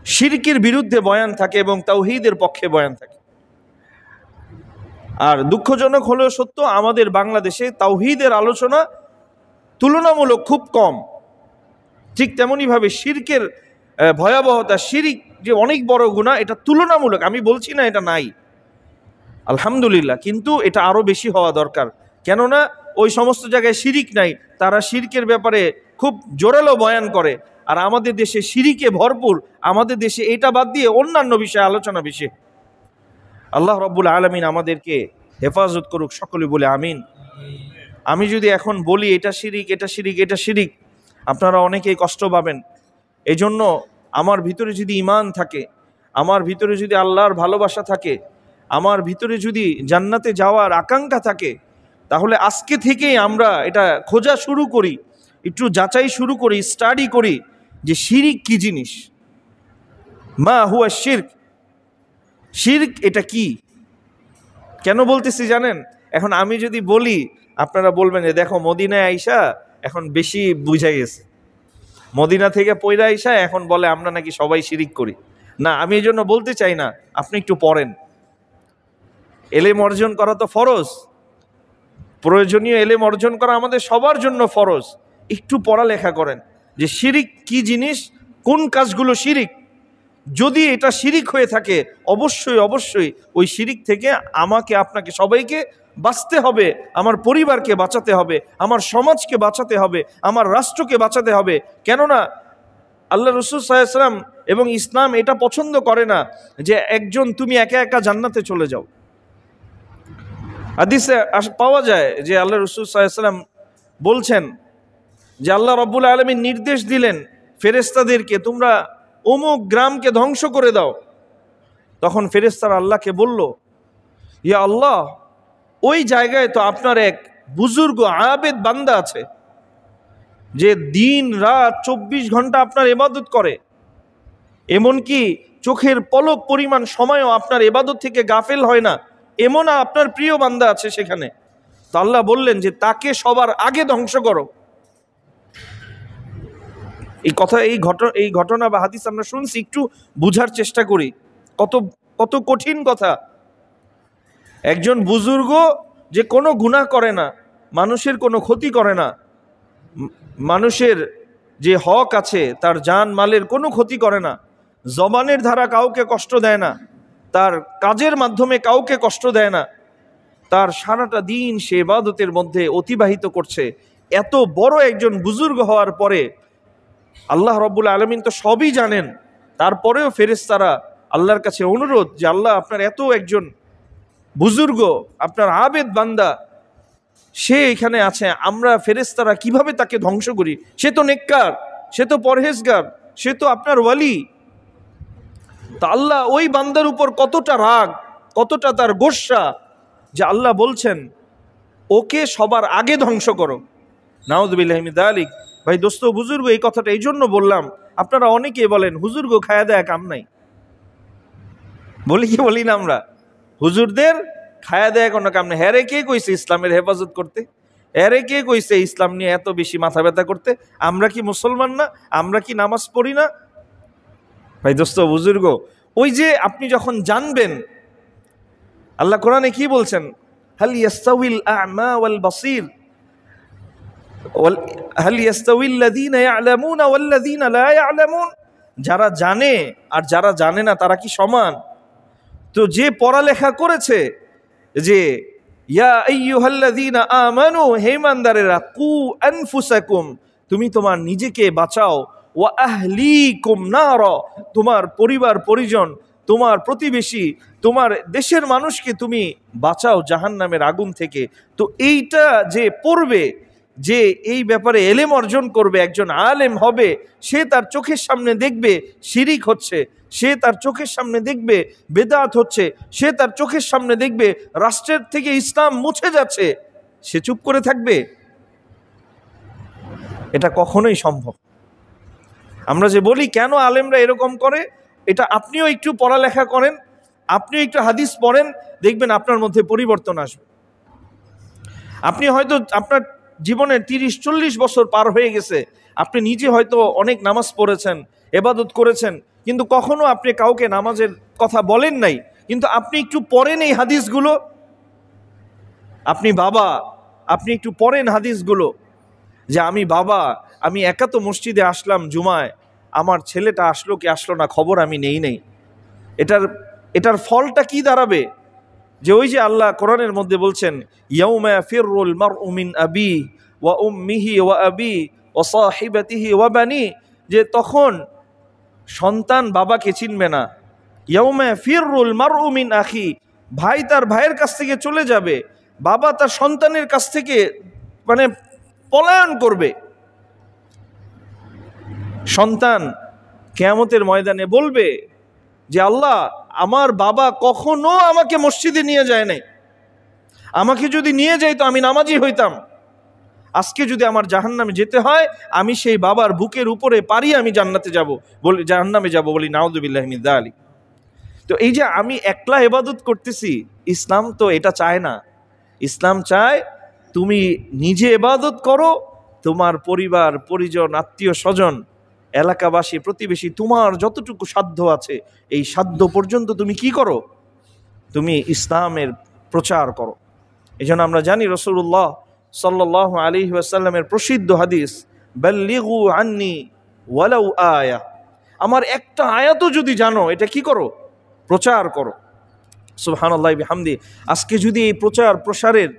শিরকের বিরুদ্ধে বয়ান থাকে এবং তাওহীদের পক্ষে বয়ান থাকে। আর দুঃখজনক হলেও সত্য, আমাদের বাংলাদেশে তাওহীদের আলোচনা তুলনামূলক খুব কম। ঠিক তেমনইভাবে শিরকের ভয়াবহতা, শিরিক যে অনেক বড় গুনাহ, এটা তুলনামূলক, আমি বলছি না এটা নাই, আলহামদুলিল্লাহ, কিন্তু এটা আরও বেশি হওয়া দরকার। কেননা ওই সমস্ত জায়গায় শিরিক নাই, তারা শিরকের ব্যাপারে খুব জোরালো বয়ান করে, আর আমাদের দেশে শিরিকে ভরপুর, আমাদের দেশে এটা বাদ দিয়ে অন্যান্য বিষয়ে আলোচনা বেশি। আল্লাহ রাব্বুল আলামিন আমাদেরকে হেফাজত করুক, সকলে বলে আমিন। আমি যদি এখন বলি এটা শিরিক, এটা শিরিক, এটা শিরিক, আপনারা অনেকেই কষ্ট পাবেন। এই জন্য আমার ভিতরে যদি ঈমান থাকে, আমার ভিতরে যদি আল্লাহর ভালোবাসা থাকে, আমার ভিতরে যদি জান্নাতে যাওয়ার আকাঙ্ক্ষা থাকে, তাহলে আজকে থেকেই আমরা এটা খোঁজা শুরু করি, একটু যাচাই শুরু করি, স্টাডি করি যে শিরিক কি জিনিস, মা হুয়া শিরক, শিরক এটা কি। কেন বলতেছি জানেন? এখন আমি যদি বলি, আপনারা বলবেন যে দেখো মদিনায় আইসা এখন বেশি বুঝা গেছে, মদিনা থেকে পয়রা আইসা এখন বলে আমরা নাকি সবাই শিরিক করি। না, আমি এই জন্য বলতে চাই না, আপনি একটু পড়েন। এলেম অর্জন করা তো ফরজ, প্রয়োজনীয় এলেম অর্জন করা আমাদের সবার জন্য ফরজ। একটু পড়ালেখা করেন যে শিরিক কি জিনিস, কোন কাজগুলো শিরিক। যদি এটা শিরিক হয়ে থাকে, অবশ্যই অবশ্যই ওই শিরিক থেকে আমাকে, আপনাকে, সবাইকে বাঁচতে হবে, আমার পরিবারকে বাঁচাতে হবে, আমার সমাজকে বাঁচাতে হবে, আমার রাষ্ট্রকে বাঁচাতে হবে। কেননা আল্লাহ রাসূল সাল্লাল্লাহু আলাইহি ওয়াসাল্লাম এবং ইসলাম এটা পছন্দ করে না যে একজন তুমি একা একা জান্নাতে চলে যাও। হাদিসে পাওয়া যায় যে আল্লাহ রাসূল সাল্লাল্লাহু আলাইহি ওয়াসাল্লাম বলছেন যে আল্লাহ রাব্বুল আলামিন নির্দেশ দিলেন ফেরেশতাদেরকে, তোমরা অমুক গ্রামকে ধ্বংস করে দাও। তখন ফেরেশতারা আল্লাহকে বলল, ইয়া আল্লাহ, ওই জায়গায় তো আপনার এক বুজুর্গ আবেদ বান্দা আছে যে দিন রাত 24 ঘন্টা আপনার ইবাদত করে, এমনকি চোখের পলক পরিমাণ সময়ও আপনার ইবাদত থেকে গাফেল হয় না, এমন আপনার প্রিয় বান্দা আছে সেখানে। তো আল্লাহ বললেন যে তাকে সবার আগে ধ্বংস করো। এই ঘটনা বা হাদিস আমরা শুনছি, একটু বুঝার চেষ্টা করি, কত কত কঠিন কথা। একজন বুজুর্গ যে কোনো গুনাহ করে না, মানুষের কোনো ক্ষতি করে না, মানুষের যে হক আছে তার জান মালের কোনো ক্ষতি করে না, জবানের দ্বারা কাউকে কষ্ট দেয় না, তার কাজের মাধ্যমে কাউকে কষ্ট দেয় না, তার সারাটা দিন সে ইবাদতের মধ্যে অতিবাহিত করছে। এত বড় একজন বুজুর্গ হওয়ার পরে আল্লাহ রাব্বুল আলামিন তো সবই জানেন, তারপরেও ফেরেশতারা আল্লাহর কাছে অনুরোধ যে আল্লাহ, আপনার এত একজন বুজুর্গ, আপনার আবেদ বান্দা, সে এখানে আছে, আমরা ফেরেশতারা কিভাবে তাকে ধ্বংস করি? সে তো নেককার, সে তো পরহেজগার, সে তো আপনার ওয়ালি। তা আল্লাহ ওই বান্দার উপর কতটা রাগ, কতটা তার গোস্বা যে আল্লাহ বলছেন ওকে সবার আগে ধ্বংস করো। নাউযুবিল্লাহি মিন যালিক। ভাই দোস্ত বুজুর্গ, এই কথাটা এই জন্য বললাম, আপনারা অনেকেই বলেন হুজুরগো খায়া দেয়া কাম নাই, বলি কি বলি না আমরা, হুজুরদের খায়া দেয়া কোনো কাম নেই। হ্যারে কে কইছে ইসলামের হেফাজত করতে? হ্যারে কে কইছে ইসলাম নিয়ে এত বেশি মাথা ব্যথা করতে? আমরা কি মুসলমান না? আমরা কি নামাজ পড়ি না? ভাই দোস্ত বুজুর্গ, ওই যে আপনি যখন জানবেন, আল্লাহ কোরআনে কি বলছেন, হাল ইয়াস্তাউইল আ'মা ওয়াল বাসীর হাল ইয়াস্তাউইল লাযীনা ইয়া'লামুনা ওয়াল লাযীনা লা ইয়া'লামুন। যারা জানে আর যারা জানে না তারা কি সমান? তো যে পড়ালেখা করেছে যে ইয়া আইয়ুহাল্লাযীনা আমানু, হে ঈমানদারেরা, কু আনফুসাকুম, তুমি তোমার নিজেকে বাঁচাও, ওয়া আহলিকুম নারা, তোমার পরিবার পরিজন, তোমার প্রতিবেশী, তোমার দেশের মানুষকে তুমি বাঁচাও জাহান্নামের আগুন থেকে। তো এইটা যে পড়বে, যে এই ব্যাপারে এলেম অর্জন করবে, একজন আলেম হবে, সে তার চোখের সামনে দেখবে শিরিক হচ্ছে, সে তার চোখের সামনে দেখবে বেদাত হচ্ছে, সে তার চোখের সামনে দেখবে রাষ্ট্রের থেকে ইসলাম মুছে যাচ্ছে, সে চুপ করে থাকবে? এটা কখনোই সম্ভব। আমরা যে বলি কেন আলেমরা এরকম করে, এটা আপনিও একটু পড়ালেখা করেন, আপনিও একটু হাদিস পড়েন, দেখবেন আপনার মধ্যে পরিবর্তন আসবে। আপনি হয়তো আপনার জীবনের 30-40 বছর পার হয়ে গেছে, আপনি নিজে হয়তো অনেক নামাজ পড়েছেন, ইবাদত করেছেন, কিন্তু কখনো আপনি কাউকে নামাজের কথা বলেন নাই, কিন্তু আপনি একটু পড়েন এই হাদিসগুলো, আপনি বাবা, আপনি একটু পড়েন হাদিসগুলো যে আমি একা তো মসজিদে আসলাম জুমায়, আমার ছেলেটা আসলো কি আসলো না খবর আমি নেই। এটার ফলটা কি দাঁড়াবে? যে ওই যে আল্লাহ কোরআনের মধ্যে বলছেন, ইয়াউমা ইয়াফিরুল মারউ মিন আবি ওয়া উম্মিহি ওয়া আবি ওয়া সাহিবাতিহি ওয়া বানি, যে তখন সন্তান বাবাকে চিনবে না। ইয়াউমা ইয়াফিরুল মারউ মিন আখি, ভাই তার ভাইয়ের কাছ থেকে চলে যাবে, বাবা তার সন্তানের কাছ থেকে পলায়ন করবে। সন্তান কিয়ামতের ময়দানে বলবে যে আল্লাহ, আমার বাবা কখনো আমাকে মসজিদে নিয়ে যায় নাই, আমাকে যদি নিয়ে যাইতো আমি নামাজি হইতাম, আজকে যদি আমার জাহান্নামে যেতে হয়, আমি সেই বাবার বুকের উপরে পারি আমি জাহান্নামে যাব বলি নাউযুবিল্লাহি মিন যালিক। তো এই যে আমি একলা ইবাদত করতেছি, ইসলাম তো এটা চায় না। ইসলাম চায় তুমি নিজে ইবাদত করো, তোমার পরিবার পরিজন আত্মীয় স্বজন এলাকাবাসী প্রতিবেশী তোমার যতটুকু সাধ্য আছে এই সাধ্য পর্যন্ত তুমি কি করো? তুমি ইসলামের প্রচার করো। এই জন্য আমরা জানি রাসূলুল্লাহ সাল্লাল্লাহু আলাইহি ওয়াসাল্লামের প্রসিদ্ধ হাদিস, বাল্লিগু আন্নি ওয়ালাউ আয়া, আমার একটা আয়াতও যদি জানো এটা কি করো? প্রচার করো। সুবহানাল্লাহি বিহামদি। আজকে যদি এই প্রচার প্রসারের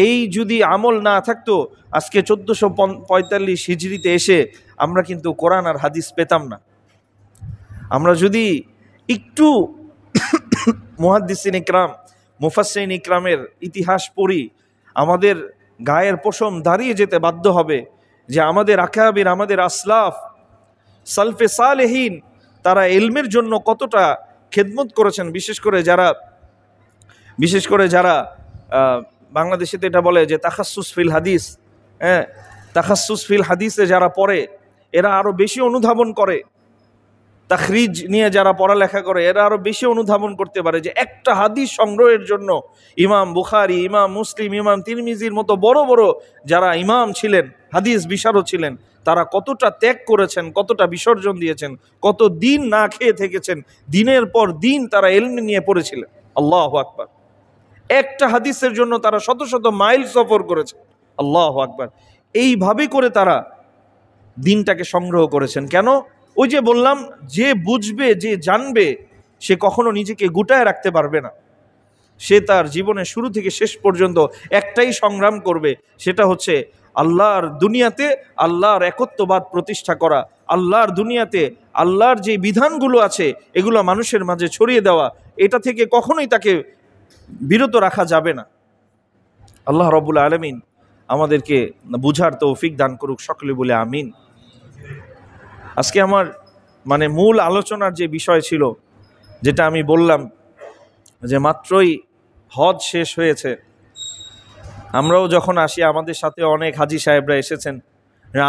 এই যদি আমল না থাকতো, আজকে 1445 হিজরিতে এসে আমরা কিন্তু কোরআন আর হাদিস পেতাম না। আমরা যদি একটু মুহাদ্দিসিন ইকরাম, মুফাসসিরিন ইকরামের ইতিহাস পড়ি, আমাদের গায়ের পশম দাঁড়িয়ে যেতে বাধ্য হবে যে আমাদের আকাবির, আমাদের আসলাফ, সালফে সালেহিন, তারা ইলমের জন্য কতটা খেদমত করেছেন। বিশেষ করে যারা বাংলাদেশে তো এটা বলে যে তাখাসসুস ফিল হাদিস, হ্যাঁ, তাখাসসুস ফিল হাদিসে যারা পড়ে এরা আরো বেশি অনুধাবন করে। তাখরিজ নিয়ে যারা পড়ালেখা করে এরা আরো বেশি অনুধাবন করতে পারে যে একটা হাদিস সংগ্রহের জন্য ইমাম বুখারী, ইমাম মুসলিম, ইমাম তিরমিজির মতো বড় বড় যারা ইমাম ছিলেন, হাদিস বিশারদ ছিলেন, তারা কতটা ত্যাগ করেছেন, কতটা বিসর্জন দিয়েছেন, কত দিন না খেয়ে থেকেছেন, দিনের পর দিন তারা ইলম নিয়ে পড়েছিলেন। আল্লাহু আকবার। একটা হাদিসের জন্য তারা শত শত মাইল সফর করেছেন। আল্লাহু আকবার। এইভাবে করে তারা দিনটাকে সংগ্রহ করেছেন। কেন? ওই যে বললাম, যে বুঝবে, যে জানবে, সে কখনো নিজেকে গুটায় রাখতে পারবে না। সে তার জীবনের শুরু থেকে শেষ পর্যন্ত একটাই সংগ্রাম করবে, সেটা হচ্ছে আল্লাহর দুনিয়াতে আল্লাহর একত্ববাদ প্রতিষ্ঠা করা, আল্লাহর দুনিয়াতে আল্লাহর যে বিধানগুলো আছে এগুলো মানুষের মাঝে ছড়িয়ে দেওয়া। এটা থেকে কখনোই তাকে বিরত রাখা যাবে না। আল্লাহ রাব্বুল আলামিন আমাদেরকে বুঝার তৌফিক দান করুক, সকলে বলে আমিন। আজকে আমার মূল আলোচনার যে বিষয় ছিল, যেটা আমি বললাম যে মাত্রই হজ শেষ হয়েছে, আমরাও যখন আসি আমাদের সাথে অনেক হাজি সাহেবরা এসেছেন,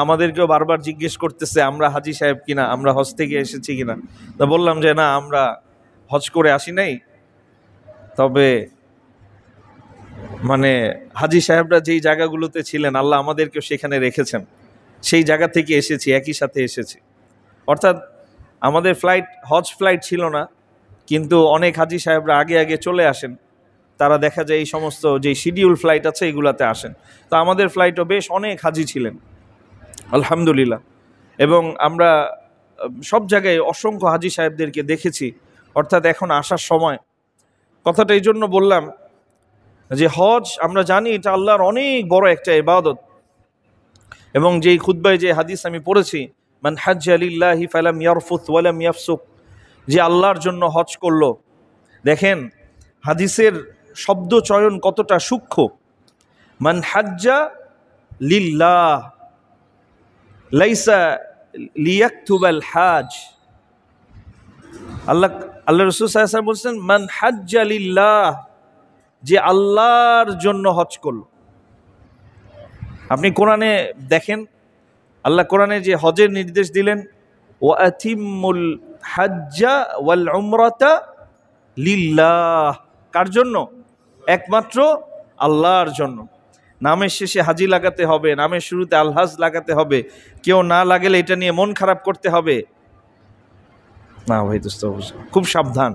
আমাদেরকেও বারবার জিজ্ঞেস করতেছে আমরা হাজি সাহেব কিনা, আমরা হজ থেকে এসেছি কিনা। তা বললাম যে না, আমরা হজ করে আসি নাই, তবে হাজি সাহেবরা যেই জায়গাগুলোতে ছিলেন আল্লাহ আমাদেরকেও সেখানে রেখেছেন, সেই জায়গা থেকে এসেছি, একই সাথে এসেছি। অর্থাৎ আমাদের হজ ফ্লাইট ছিল না, কিন্তু অনেক হাজি সাহেবরা আগে আগে চলে আসেন। তারা দেখা যায় এই সমস্ত যে শিডিউল ফ্লাইট আছে এগুলাতে আসেন। তো আমাদের ফ্লাইটও বেশ অনেক হাজি ছিলেন, আলহামদুলিল্লাহ। এবং আমরা সব জায়গায় অসংখ্য হাজি সাহেবদেরকে দেখেছি। অর্থাৎ এখন আসার সময়, কথাটা এই জন্য বললাম যে হজ আমরা জানি এটা আল্লাহর অনেক বড় একটা ইবাদত। এবং যেই খুতবায় যে হাদিস আমি পড়েছি, মান হাজ্জা লিল্লাহি ফালাম ইয়ারফুত ওয়ালাম ইয়াফসুক, যে আল্লাহর জন্য হজ করলো। দেখেন হাদিসের শব্দ চয়ন কতটা সূক্ষ্ম। মান হাজ্জা লিল্লাহ লাইসা লিয়াকতুবাল হাজ। আল্লাহ রাসূল সাল্লাল্লাহু আলাইহি ওয়াসাল্লাম বলছেন মান হাজ্জা লিল্লাহ, যে আল্লাহর জন্য হজ করলো। আপনি কোরআনে দেখেন, আল্লাহ কোরআনে যে হজের নির্দেশ দিলেন, ওয়া আতিমুল হাজ্জা ওয়াল উমরাতা লিল্লাহ, কার জন্য? একমাত্র আল্লাহর জন্য। নামের শেষে হাজি লাগাতে হবে, নামের শুরুতে আলহাজ লাগাতে হবে। কেউ না লাগালে এটা নিয়ে মন খারাপ করতে হবে না ভাই, দোস্ত, খুব সাবধান।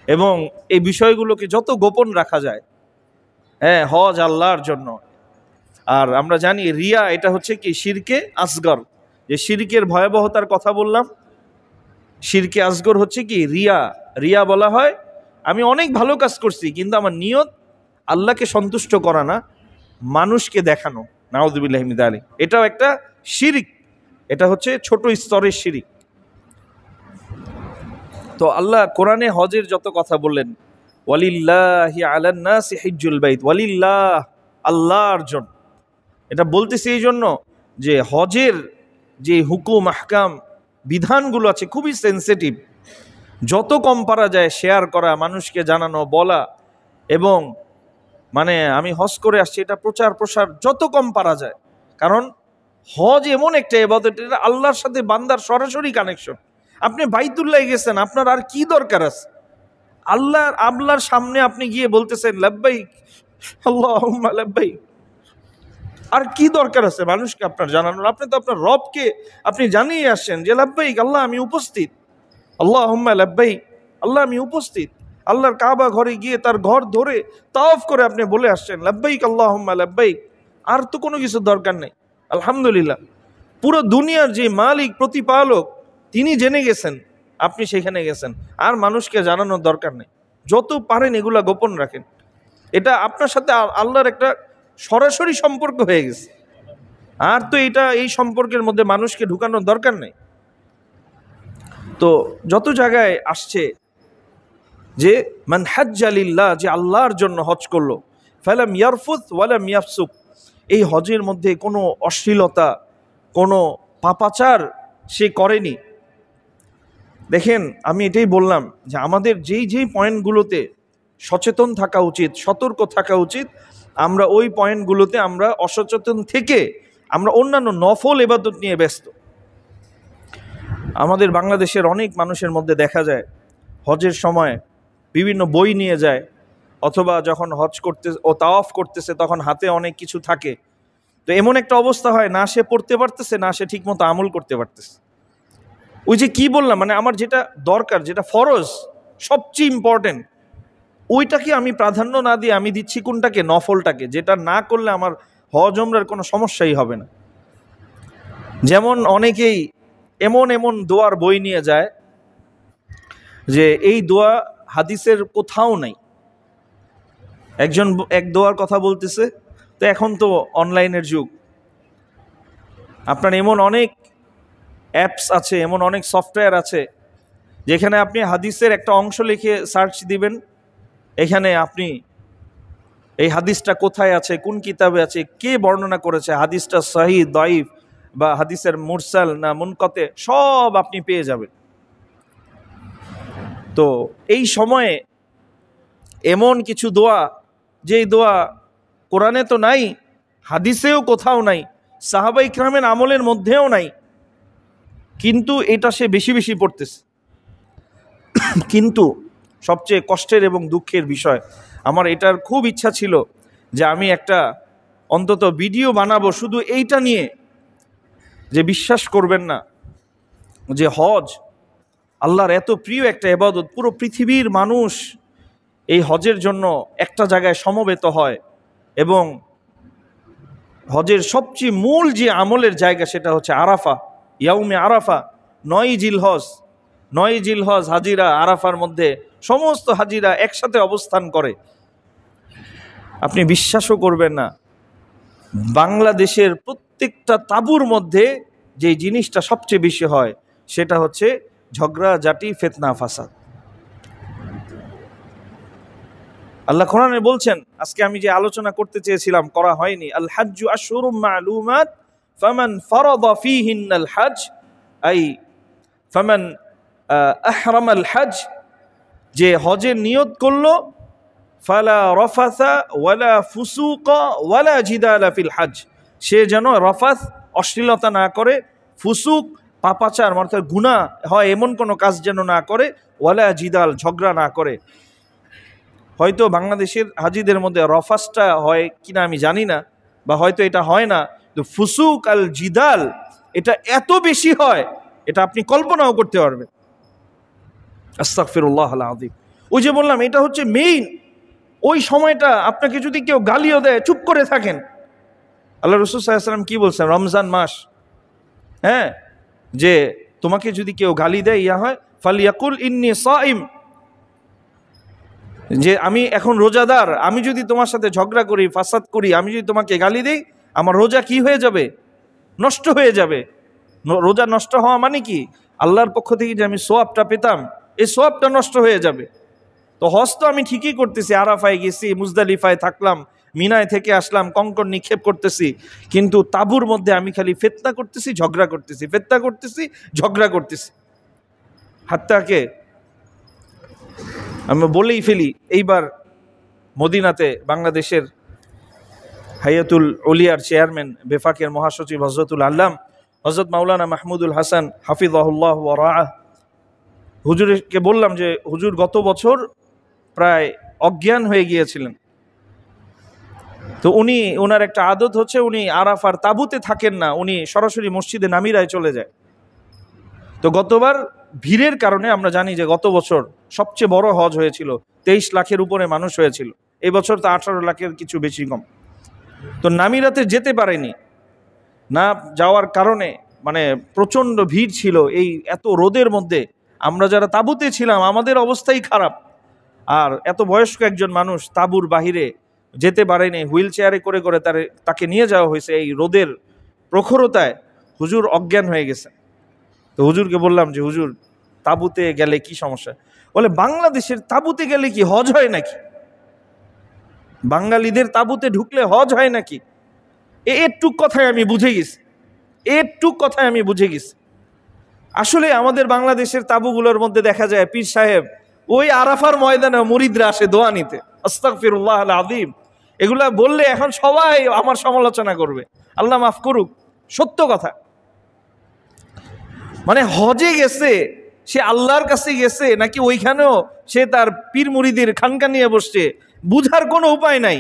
এবং এই বিষয়গুলোকে যত গোপন রাখা যায়। হ্যাঁ, হজ আল্লাহর জন্য। আর আমরা জানি রিয়া এটা হচ্ছে কি শিরকে আসগর, যে শিরকের ভয়াবহতার কথা বললাম। শিরকে আসগর হচ্ছে কি রিয়া। রিয়া বলা হয় আমি অনেক ভালো কাজ করছি, কিন্তু আমার নিয়ত আল্লাহকে সন্তুষ্ট করা না, মানুষকে দেখানো। নাউযুবিল্লাহি মিন যালিক। এটাও একটা শিরক, এটা হচ্ছে ছোট স্তরের শিরক। তো আল্লাহ কোরআনে হজের যত কথা বললেন, ওয়ালিল্লাহি আলান নাসি হিজ্জুল বাইত, ওয়ালিল্লাহ, আল্লাহর জন্য। এটা বলতেছি এই জন্য যে হজের যে হুকুম আহকাম বিধানগুলো আছে খুবই সেন্সিটিভ। যত কম পারা যায় শেয়ার করা, মানুষকে জানানো, বলা, এবং আমি হজ করে আসছি এটা প্রচার প্রসার যত কম পারা যায়। কারণ হজ এমন একটা ইবাদত, এটা আল্লাহর সাথে বান্দার সরাসরি কানেকশন। আপনি বাইতুল্লাহ গেছেন, আপনার আর কি দরকার আছে? আল্লাহর সামনে আপনি গিয়ে বলতেছেন লাব্বাইক আল্লাহুম্মা লাব্বাইক, আর কি দরকার আছে মানুষকে আপনার জানানোর? আপনি তো আপনার রবকে আপনি জানিয়ে আসছেন যে লাব্বাইক আল্লাহ আমি উপস্থিত, আল্লাহুম্মা লাব্বাইক আল্লাহ আমি উপস্থিত। আল্লাহর কাবা ঘরে গিয়ে তার ঘর ধরে তাওয়াফ করে আপনি বলে আসছেন লাব্বাইক আল্লাহুম্মা লাব্বাইক। আর তো কোনো কিছু দরকার নেই। আলহামদুলিল্লাহ, পুরো দুনিয়ার যে মালিক প্রতিপালক তিনি জেনে গেছেন, আপনি সেখানে গেছেন, আর মানুষকে জানানোর দরকার নেই। যত পারেন এগুলা গোপন রাখেন। এটা আপনার সাথে আল্লাহর একটা সরাসরি সম্পর্ক হয়ে গেছে। আর তো এই সম্পর্কের মধ্যে মানুষকে ঢুকানোর দরকার নেই। তো যত জায়গায় আসছে যে মান হাজ্জা লিল্লাহ, যে আল্লাহর জন্য হজ করলো, ফালাম ইয়ারফুত ওয়ালাম ইয়াফসুক, এই হজের মধ্যে কোনো অশ্লীলতা, কোনো পাপাচার সে করেনি। দেখেন, আমি এটাই বললাম যে আমাদের যেই পয়েন্টগুলোতে সচেতন থাকা উচিত, সতর্ক থাকা উচিত, আমরা ওই পয়েন্টগুলোতে আমরা অসচেতন থেকে আমরা অন্যান্য নফল ইবাদত নিয়ে ব্যস্ত। আমাদের বাংলাদেশের অনেক মানুষের মধ্যে দেখা যায় হজের সময় বিভিন্ন বই নিয়ে যায়, অথবা যখন হজ করতে ও তাওয়াফ করতেছে তখন হাতে অনেক কিছু থাকে। তো এমন একটা অবস্থা হয়, না সে পড়তে পারতেছে, না সে ঠিকমতো আমল করতে পারতেছে। ওই যে কি বললাম, মানে আমার যেটা দরকার, যেটা ফরজ, সবচেয়ে ইম্পর্টেন্ট, ওইটাকে আমি প্রাধান্য না দিয়ে আমি দিচ্ছি কোনটাকে? নফলটাকে, যেটা না করলে আমার হজ ওমরার কোনো সমস্যাই হবে না। যেমন অনেকেই এমন দোয়ার বই নিয়ে যায় যে এই দোয়া হাদিসের কোথাও নাই। এক দোয়ার কথা বলতেছে, তো এখন তো অনলাইনের যুগ, আপনার এমন অনেক অ্যাপস আছে, এমন অনেক সফটওয়্যার আছে যেখানে আপনি হাদিসের একটা অংশ লিখে সার্চ দিবেন, এখানে আপনি এই হাদিসটা কোথায় আছে, কোন কিতাবে আছে, কে বর্ণনা করেছে, হাদিসটা সহিহ দাইফ বা হাদিসের মুরসাল না মুনকাতে, সব আপনি পেয়ে যাবেন। তো এই সময়ে এমন কিছু দোয়া, যেই দোয়া কোরআনে তো নাই, হাদিসেও কোথাও নাই, সাহাবা ইকরামের আমলের মধ্যেও নাই, কিন্তু এটা সে বেশি বেশি পড়তেছে। কিন্তু সবচেয়ে কষ্টের এবং দুঃখের বিষয়, আমার এটার খুব ইচ্ছা ছিল যে আমি একটা অন্তত ভিডিও বানাবো শুধু এইটা নিয়ে, যে বিশ্বাস করবেন না যে হজ আল্লাহর এত প্রিয় একটা ইবাদত, পুরো পৃথিবীর মানুষ এই হজের জন্য একটা জায়গায় সমবেত হয়, এবং হজের সবচেয়ে মূল যে আমলের জায়গা সেটা হচ্ছে আরাফা, ইয়াউমে আরাফা, 9 জিলহজ হাজিরা আরাফার মধ্যে সমস্ত হাজিরা একসাথে অবস্থান করে। আপনি বিশ্বাসও করবেন না, বাংলাদেশের প্রত্যেকটা তাঁবুর মধ্যে যে জিনিসটা সবচেয়ে বেশি হয় সেটা হচ্ছে ঝগড়াঝাটি, ফিতনা, ফাসাদ। আল্লাহ কোরআনে বলছেন, আজকে আমি যে আলোচনা করতে চেয়েছিলাম করা হয়নি, আল হাজ্জু আশহুরুম মা'লুমাত ফামান ফারাদা ফীহিন্নাল হজ, আই ফামান আহরামাল হজ, যে হজের নিয়ত করলো, ফালা রাফাসা ওয়ালা ফুসুকা ওয়ালা জিদালা ফিল হজ, সে যেন রাফাস, অশ্লীলতা না করে, ফুসুক, পাপাচার অর্থাৎ গুনাহ হয় এমন কোনো কাজ যেন না করে, ওয়ালা জিদাল, ঝগড়া না করে। হয়তো বাংলাদেশের হাজিদের মধ্যে রফাসটা হয় কিনা আমি জানি না, বা হয়তো এটা হয় না, তো ফুসুক আল জিদাল এটা এত বেশি হয়, এটা আপনি কল্পনাও করতে পারবেন। আস্তাগফিরুল্লাহ আল আযীম। ওই যে বললাম, এটা হচ্ছে মেইন ওই সময়টা। আপনাকে যদি কেউ গালিও দেয়, চুপ করে থাকেন। আল্লাহ রাসূল সাল্লাল্লাহু আলাইহি ওয়াসাল্লাম কি বলছেন? রমজান মাস, হ্যাঁ, যে তোমাকে যদি কেউ গালি দেয়, ইয়া হয়, ফালিয়াকুল ইন্নী সাইম, যে আমি এখন রোজাদার, আমি যদি তোমার সাথে ঝগড়া করি, ফাসাদ করি, আমি যদি তোমাকে গালি দিই, আমার রোজা কি হয়ে যাবে? নষ্ট হয়ে যাবে। রোজা নষ্ট হওয়া মানে কি? আল্লাহর পক্ষ থেকে যে আমি সোয়াবটা পেতাম, এই সোয়াবটা নষ্ট হয়ে যাবে। তো হজ তো আমি ঠিকই করতেছি, আরাফায় গেছি, মুজদালিফায় থাকলাম, মিনায় থেকে আসলাম, কঙ্কর নিক্ষেপ করতেছি, কিন্তু তাঁবুর মধ্যে আমি খালি ফিতনা করতেছি, ঝগড়া করতেছি, ফিতনা করতেছি, ঝগড়া করতেছি। হাত্তাকে আমি বলেই ফেলি, এইবার মদিনাতে বাংলাদেশের হায়াতুল উলিয়ার চেয়ারম্যান, বেফাকের মহাসচিব হজরতুল আল্লাম হজরত মাওলানা মাহমুদুল হাসান হাফিজাহুল্লাহ ওয়া রাআহ, হুজুরকে বললাম যে হুজুর গত বছর প্রায় অজ্ঞান হয়ে গিয়েছিলেন। তো ওনার একটা আদত হচ্ছে, উনি আরাফার তাঁবুতে থাকেন না, উনি সরাসরি মসজিদে নামিরায় চলে যায়। তো গতবার ভিড়ের কারণে, আমরা জানি যে গত বছর সবচেয়ে বড় হজ হয়েছিল, 23 লাখের উপরে মানুষ হয়েছিল, এই বছর তো 18 লাখের কিছু বেশি কম। তো নামিরাতে যেতে পারেনি, না যাওয়ার কারণে মানে প্রচণ্ড ভিড় ছিল। এই এত রোদের মধ্যে আমরা যারা তাঁবুতে ছিলাম, আমাদের অবস্থাই খারাপ। আর এত বয়স্ক একজন মানুষ তাঁবুর বাহিরে যেতে পারেনি, হুইল চেয়ারে করে করে তাকে নিয়ে যাওয়া হয়েছে এই রোদের প্রখরতায়। হুজুর অজ্ঞান হয়ে গেছে। তো হুজুরকে বললাম যে হুজুর, তাঁবুতে গেলে কি সমস্যা? বলে বাংলাদেশের তাঁবুতে গেলে কি হজ হয় নাকি? বাঙালিদের তাঁবুতে ঢুকলে হজ হয় নাকি? এটুক কথায় আমি বুঝে গেছি, এটুক কথায় আমি বুঝে গেছি। আসলে আমাদের বাংলাদেশের তাঁবুগুলোর মধ্যে দেখা যায় পীর সাহেব ওই আরাফার ময়দানে মুরিদরা আসে দোয়া নিতে। আস্তাগফিরুল্লাহ আল আযীম। এগুলা বললে এখন সবাই আমার সমালোচনা করবে, আল্লাহ মাফ করুক। সত্য কথা, মানে হজে গেছে সে আল্লাহর কাছে গেছে নাকি ওইখানেও সে তার পীর মুরিদের খানকা নিয়ে বসছে, বুঝার কোনো উপায় নাই।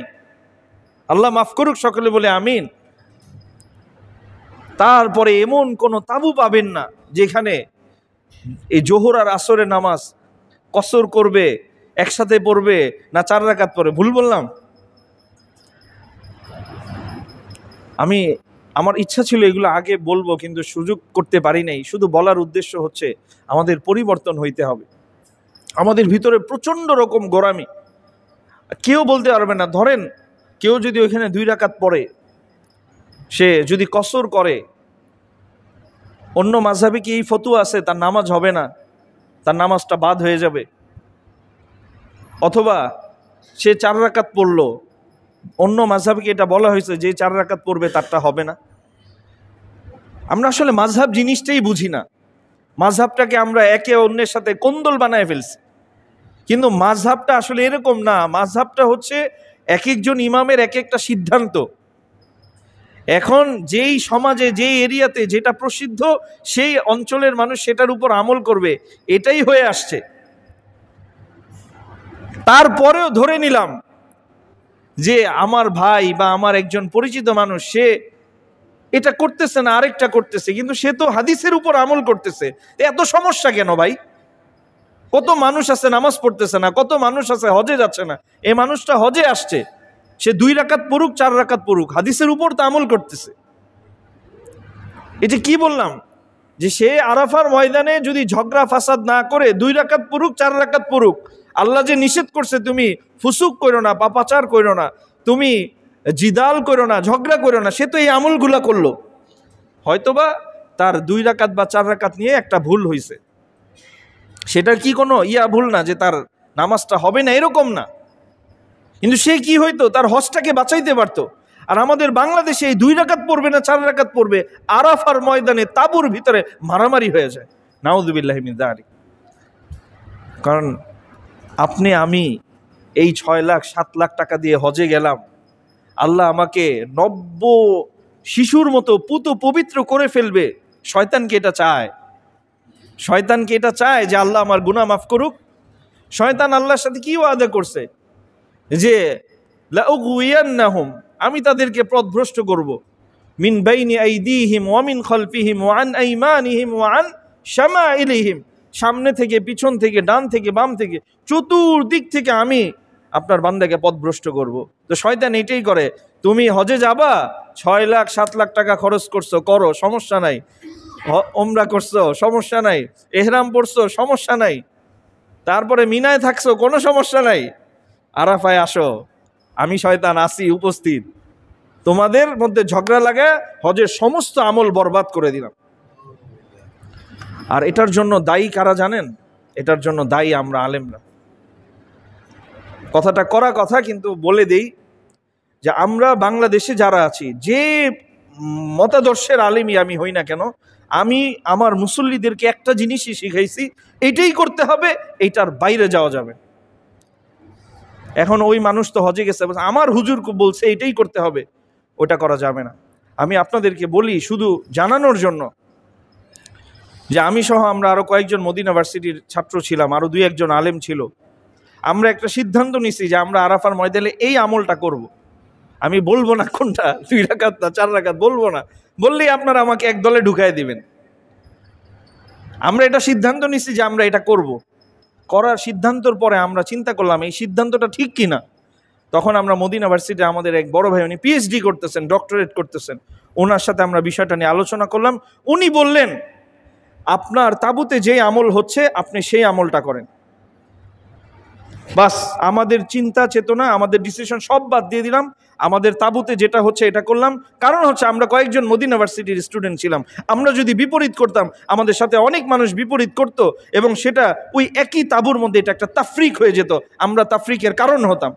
আল্লাহ মাফ করুক, সকলে বলে আমিন। তারপরে এমন কোনো তাঁবু পাবেন না যেখানে এই জোহর আর আসরের নামাজ কসর করবে, একসাথে পড়বে না 4 রাকাত পড়বে। ভুল বললাম? আমার ইচ্ছা ছিল এগুলো আগে বলবো, কিন্তু সুযোগ করতে পারি নাই। শুধু বলার উদ্দেশ্য হচ্ছে আমাদের পরিবর্তন হইতে হবে। আমাদের ভিতরে প্রচন্ড রকম গোরামি, কেউ বলতে পারবে না। ধরেন কেউ যদি ওইখানে 2 রাকাত পড়ে, সে যদি কসর করে, অন্য মাযহাবে কি এই ফতোয়া আছে তার নামাজ হবে না, তার নামাজটা বাদ হয়ে যাবে? অথবা সে 4 রাকাত পড়লো, অন্য মাযহাবে কি এটা বলা হয়েছে যে 4 রাকাত পড়বে তারটা হবে না? আমরা আসলে মাযহাব জিনিসটাই বুঝি না। মাযহাবটাকে আমরা একে অন্যের সাথে কোন্দল বানায় ফেলছি। কিন্তু মাযহাবটা আসলে এরকম না। মাযহাবটা হচ্ছে এক একজন ইমামের এক একটা সিদ্ধান্ত। এখন যেই সমাজে, যেই এরিয়াতে যেটা প্রসিদ্ধ, সেই অঞ্চলের মানুষ সেটার উপর আমল করবে, এটাই হয়ে আসছে। তারপরেও ধরে নিলাম যে আমার ভাই বা আমার একজন পরিচিত মানুষ, সে এটা করতেছে না, আরেকটা করতেছে, কিন্তু সে তো হাদিসের উপর আমল করতেছে। এত সমস্যা কেন ভাই? কত মানুষ আছে নামাজ পড়তেছে না, কত মানুষ আছে হজে যাচ্ছে না। এই মানুষটা হজে আসছে, সে 2 রাকাত পড়ুক 4 রাকাত পড়ুক, হাদিসের উপর তো আমল করতেছে। এটা কি বললাম যে সে আরাফার ময়দানে যদি ঝগড়া ফাসাদ না করে 2 রাকাত পড়ুক 4 রাকাত পড়ুক, আল্লাহ যে নিষেধ করছে তুমি ফুসুক করো না, পাপাচার করো না, তুমি জিদাল করো না, ঝগড়া করো না, সে তো এই আমলগুলা করলো। হয়তোবা তার 2 রাকাত বা 4 রাকাত নিয়ে একটা ভুল হয়েছে, সেটা কি কোনো ভুল না যে তার নামাজটা হবে না, এরকম না। কিন্তু সে কি হইতো, তার হজটাকে বাঁচাইতে পারতো। আর আমাদের বাংলাদেশে এই 2 রাকাত পড়বে না 4 রাকাত পড়বে, আরাফার ময়দানে তাঁবুর ভিতরে মারামারি হয়ে যায়। নাউযুবিল্লাহি মিন যালিক। কারণ আপনি আমি এই 6 লাখ 7 লাখ টাকা দিয়ে হজে গেলাম, আল্লাহ আমাকে নব্য শিশুর মতো পুত পবিত্র করে ফেলবে। শয়তানকে এটা চায়, শয়তানকে এটা চায় যে আল্লাহ আমার গুনাহ মাফ করুক। শয়তান আল্লাহর সাথে কি ওয়াদা করছে যে লাউগুইয়ান্নাহুম, আমি তাদেরকে পথভ্রষ্ট করব, মিন বাইনি আইদিহিম ওয়া মিন খালফিহিম ওয়া আন আইমানিহিম ওয়া আন শামাইলিহিম, সামনে থেকে, পিছন থেকে, ডান থেকে, বাম থেকে, চতুর্দিক থেকে আমি আপনার বান্দাকে পথভ্রষ্ট করব। তো শয়তান এটাই করে। তুমি হজে যাবা, 6 লাখ 7 লাখ টাকা খরচ করছো, করো, সমস্যা নাই। ওমরা করছো, সমস্যা নাই। ইহরাম পড়ছো, সমস্যা নাই। তারপরে মিনায় থাকছো, কোনো সমস্যা নাই। আরাফায় আসো, আমি শয়তান আসি উপস্থিত, তোমাদের মধ্যে ঝগড়া লাগায় হজের সমস্ত আমল বরবাদ করে দিলাম। আর এটার জন্য দায়ী কারা জানেন? এটার জন্য দায়ী আমরা আলেমরা। কথাটা করা কথা, কিন্তু বলে দেই যে আমরা বাংলাদেশে যারা আছি, যে মতাদর্শের আলেমই আমি হই না কেন, আমি আমার মুসল্লিদেরকে একটা জিনিসই শিখাইছি, এটাই করতে হবে, এইটার বাইরে যাওয়া যাবে। এখন ওই মানুষ তো হজে গেছে, আমার হুজুর বলছে এটাই করতে হবে, ওটা করা যাবে না। আমি আপনাদেরকে বলি শুধু জানানোর জন্য যে আমি সহ আমরা আরো কয়েকজন মদিনা ভার্সিটির ছাত্র ছিলাম, আরো 2-1 জন আলেম ছিল। আমরা একটা সিদ্ধান্ত নিছি যে আমরা আরাফার ময়দানে এই আমলটা করব। আমি বলবো না কোনটা, 2 রাকাত না 4 রাকাত বলবো না, বললেই আপনারা আমাকে এক দলে ঢুকাই দিবেন। আমরা এটা সিদ্ধান্ত নিছি যে আমরা এটা করব। করার সিদ্ধান্তর পরে আমরা চিন্তা করলাম এই সিদ্ধান্তটা ঠিক কিনা। তখন আমরা মদিনা ভার্সিটি, আমাদের এক বড় ভাই, উনি পিএইচডি করতেছেন, ডক্টরেট করতেছেন, ওনার সাথে আমরা বিষয়টা নিয়ে আলোচনা করলাম। উনি বললেন আপনার তাঁবুতে যেই আমল হচ্ছে আপনি সেই আমলটা করেন। বাস আমাদের চিন্তা চেতনা, আমাদের ডিসিশন সব বাদ দিয়ে দিলাম, আমাদের তাবুতে যেটা হচ্ছে এটা করলাম। কারণ হচ্ছে আমরা কয়েকজন মদিনা ভার্সিটির স্টুডেন্ট ছিলাম, আমরা যদি বিপরীত করতাম আমাদের সাথে অনেক মানুষ বিপরীত করত, এবং সেটা ওই একই তাবুর মধ্যে এটা একটা তাফরিক হয়ে যেত, আমরা তাফরিকের কারণ হতাম।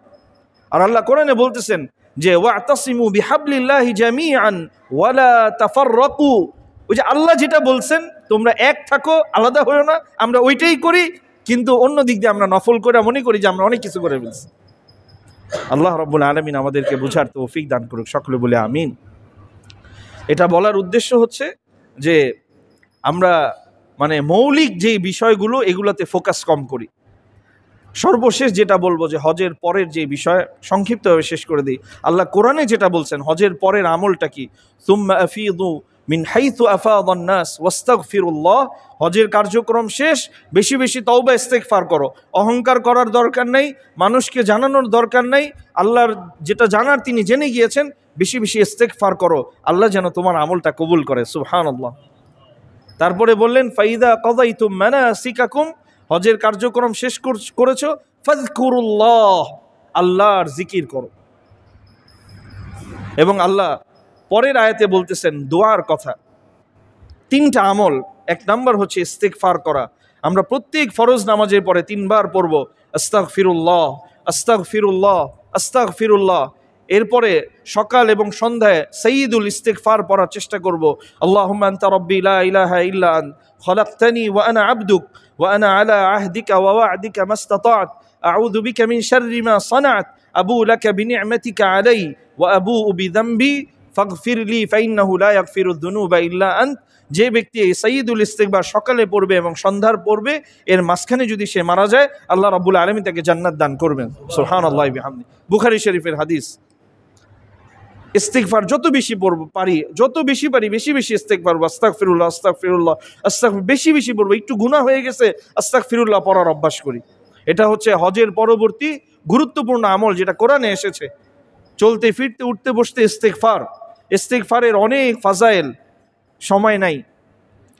আর আল্লাহ কোরআনে বলতেছেন যে ওয়াতাসিমু বিহাবলিল্লাহি জামিআন ওয়ালা তাফাররাকু, ওই যে আল্লাহ যেটা বলছেন তোমরা এক থাকো, আলাদা হয়ো না, আমরা ওইটাই করি। কিন্তু অন্য দিক দিয়ে আমরা নফল করে মনে করি যে আমরা অনেক কিছু করে ফেলছি। আল্লাহ রাব্বুল আলামিন আমাদেরকে বুঝার তৌফিক দান করুক, সকলে বলে আমিন। এটা বলার উদ্দেশ্য হচ্ছে যে আমরা মানে মৌলিক যে বিষয়গুলো এগুলোতে ফোকাস কম করি। সর্বশেষ যেটা বলবো যে হজের পরের যে বিষয় সংক্ষিপ্তভাবে শেষ করে দিই। আল্লাহ কোরআনে যেটা বলছেন হজের পরের আমলটা কি, সুম্মা আফিদু মিন হাইথু আফাদান নাস ওয়াস্তাগফিরুল্লাহ, হজের কার্যক্রম শেষ, বেশি বেশি তওবা ইস্তেগফার করো। অহংকার করার দরকার নেই, মানুষকে জানানোর দরকার নেই, আল্লাহর যেটা জানার তিনি জেনে গিয়েছেন, বেশি বেশি ইস্তেগফার করো, আল্লাহ যেন তোমার আমলটা কবুল করে। সুবহানাল্লাহ। তারপরে বললেন ফাইদা কাযাইতুম মানাসিকাকুম, হজের কার্যক্রম শেষ করেছো, ফাযকুরুল্লাহ, আল্লাহর জিকির করো। এবং আল্লাহ পরের আয়াতে বলতেছেন দোয়ার কথা। তিনটা আমল, এক নাম্বার হচ্ছে ইস্তেগফার করা। আমরা প্রত্যেক ফরজ নামাজের পরে 3 বার পড়ব আস্তাগফিরুল্লাহ, আস্তাগফিরুল্লাহ, আস্তাগফিরুল্লাহ। এরপরে সকাল এবং সন্ধ্যায় সাইয়্যিদুল ইস্তিগফার পড়ার চেষ্টা করব। আল্লাহুম্মা আনতা রাব্বি লা ইলাহা ইল্লা আনতা খালাকতানি ওয়া আনা আবদুক ওয়া আনা আলা আহদিকা ওয়া ওয়া'দিকা মাস্তাতা'তু আউযু বিকা মিন শাররি মা সানা'তু আবু লাকা বিনি'মাতিকা আলাইয়া ওয়া আবুউ বিযামবি ফাগফিরলি ফাইন্নাহু লা ইয়াগফিরুয যুনুবা ইল্লা আনতা। যে ব্যক্তি এই সাইয়্যিদুল ইস্তিগফার সকালে পড়বে এবং সন্ধ্যার পড়বে, এর মাঝখানে যদি সে মারা যায় আল্লাহ রাব্বুল আলামিন তাকে জান্নাত দান করবেন। সুবহানাল্লাহি বিহামদি। বুখারী শরীফের হাদিস। ইস্তিগফার যত বেশি পড়ব পারি, যত বেশি পারি বেশি বেশি ইস্তিগফার, আস্তাগফিরুল্লাহ আস্তাগফিরুল্লাহ আস্তাগফির, বেশি বেশি পড়ব। একটু গুনাহ হয়ে গেছে আস্তাগফিরুল্লাহ পড়ার অভ্যাস করি। এটা হচ্ছে হজের পরবর্তী গুরুত্বপূর্ণ আমল যেটা কোরআনে এসেছে। চলতে ফিরতে উঠতে বসতে ইস্তিগফার, ইস্তিগফারের অনেক ফাজাইল, সময় নাই।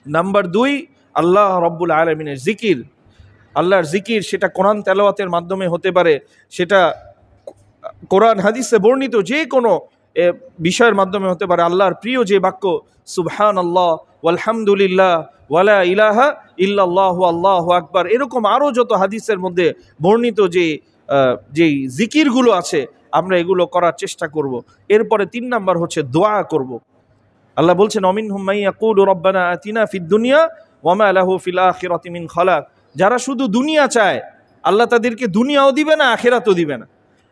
নাম্বার 2, আল্লাহ রাব্বুল আলামিনের জিকির। আল্লাহর জিকির সেটা কোরআন তেলাওয়াতের মাধ্যমে হতে পারে, সেটা কোরআন হাদিসে বর্ণিত যে কোনো বিষয়ের মাধ্যমে হতে পারে। আল্লাহর প্রিয় যে বাক্য সুবহানাল্লাহ ওয়ালহামদুলিল্লাহ ওয়ালা ইলাহা ইল্লাল্লাহু আল্লাহু আকবার, এরকম আরও যত হাদিসের মধ্যে বর্ণিত যেই জিকিরগুলো আছে আমরা এগুলো করার চেষ্টা করব। এরপরে 3 নাম্বার হচ্ছে দোয়া করব। আল্লাহ বলছেন অমিনহুম মান ইয়াকুলু রাব্বানা আতিনা ফিদ দুনিয়া ওয়া মা লাহু ফিল আখিরাতি মিন খালাক, যারা শুধু দুনিয়া চায় আল্লাহ তাদেরকে দুনিয়াও দিবে না, আখিরাতও দিবে না।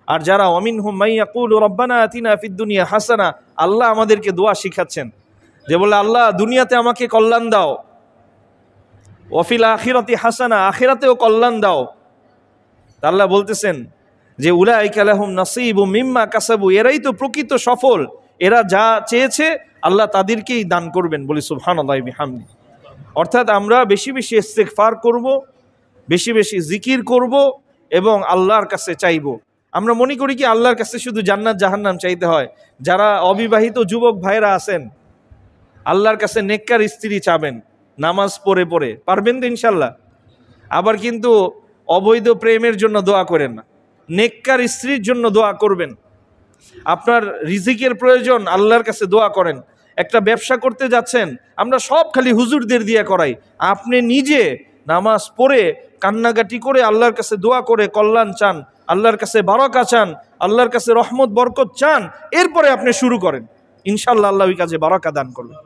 আর যারা অমিনহুম মান ইয়াকুলু রাব্বানা আতিনা ফিদ দুনিয়া হাসানা, আল্লাহ আমাদেরকে দোয়া শিখাচ্ছেন যে বলে আল্লাহ দুনিয়াতে আমাকে কল্যাণ দাও, ওয়া ফিল আখিরাতি হাসানা, আখিরাতেও কল্যাণ দাও। আল্লাহ বলতেছেন যে উলাইকা লাহুম নাসীবুম মিম্মা কাসাবু, এরাই তো প্রকৃত সফল, এরা যা চেয়েছে আল্লাহ তাদেরকেই দান করবেন। বলি সুবহানাল্লাহি বিহামদি। অর্থাৎ আমরা বেশি বেশি ইস্তিগফার করব, বেশি বেশি জিকির করব এবং আল্লাহর কাছে চাইব। আমরা মনে করি কি আল্লাহর কাছে শুধু জান্নাত জাহান্নাম চাইতে হয়। যারা অবিবাহিত যুবক ভাইরা আছেন আল্লাহর কাছে নেককার স্ত্রী চাবেন, নামাজ পড়ে পড়ে, পারবেন তো ইনশাল্লাহ। আবার কিন্তু অবৈধ প্রেমের জন্য দোয়া করেন না, নেককার স্ত্রীর জন্য দোয়া করবেন। আপনার রিজিকের প্রয়োজন, আল্লাহর কাছে দোয়া করেন। একটা ব্যবসা করতে যাচ্ছেন, আমরা সব খালি হুজুরদের দিয়ে করাই, আপনি নিজে নামাজ পড়ে কান্নাকাটি করে আল্লাহর কাছে দোয়া করে কল্যাণ চান, আল্লাহর কাছে বারাকা চান, আল্লাহর কাছে রহমত বরকত চান, এরপরে আপনি শুরু করেন, ইনশাআল্লাহ আল্লাহ ওই কাজে বারাকা দান করবেন।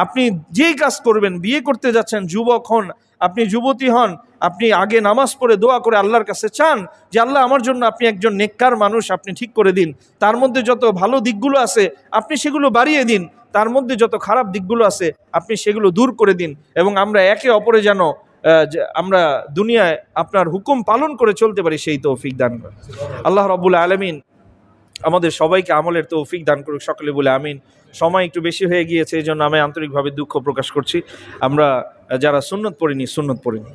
আপনি যেই কাজ করবেন, বিয়ে করতে যাচ্ছেন, যুবক হন, আপনি যুবতী হন, আপনি আগে নামাজ পড়ে দোয়া করে আল্লাহর কাছে চান যে আল্লাহ আমার জন্য আপনি একজন নেককার মানুষ আপনি ঠিক করে দিন, তার মধ্যে যত ভালো দিকগুলো আছে আপনি সেগুলো বাড়িয়ে দিন, তার মধ্যে যত খারাপ দিকগুলো আছে আপনি সেগুলো দূর করে দিন, এবং আমরা একে অপরে যেন আমরা দুনিয়ায় আপনার হুকুম পালন করে চলতে পারি সেই তৌফিক দান করেন। আল্লাহ রাব্বুল আলামিন আমাদের সবাইকে আমলের তৌফিক দান করুক, সকলে বলে আমিন। সময় একটু বেশি হয়ে গিয়েছে, এই জন্য আমি আন্তরিকভাবে দুঃখ প্রকাশ করছি। আমরা যারা সুন্নত পড়িনি সুন্নত পড়িনি।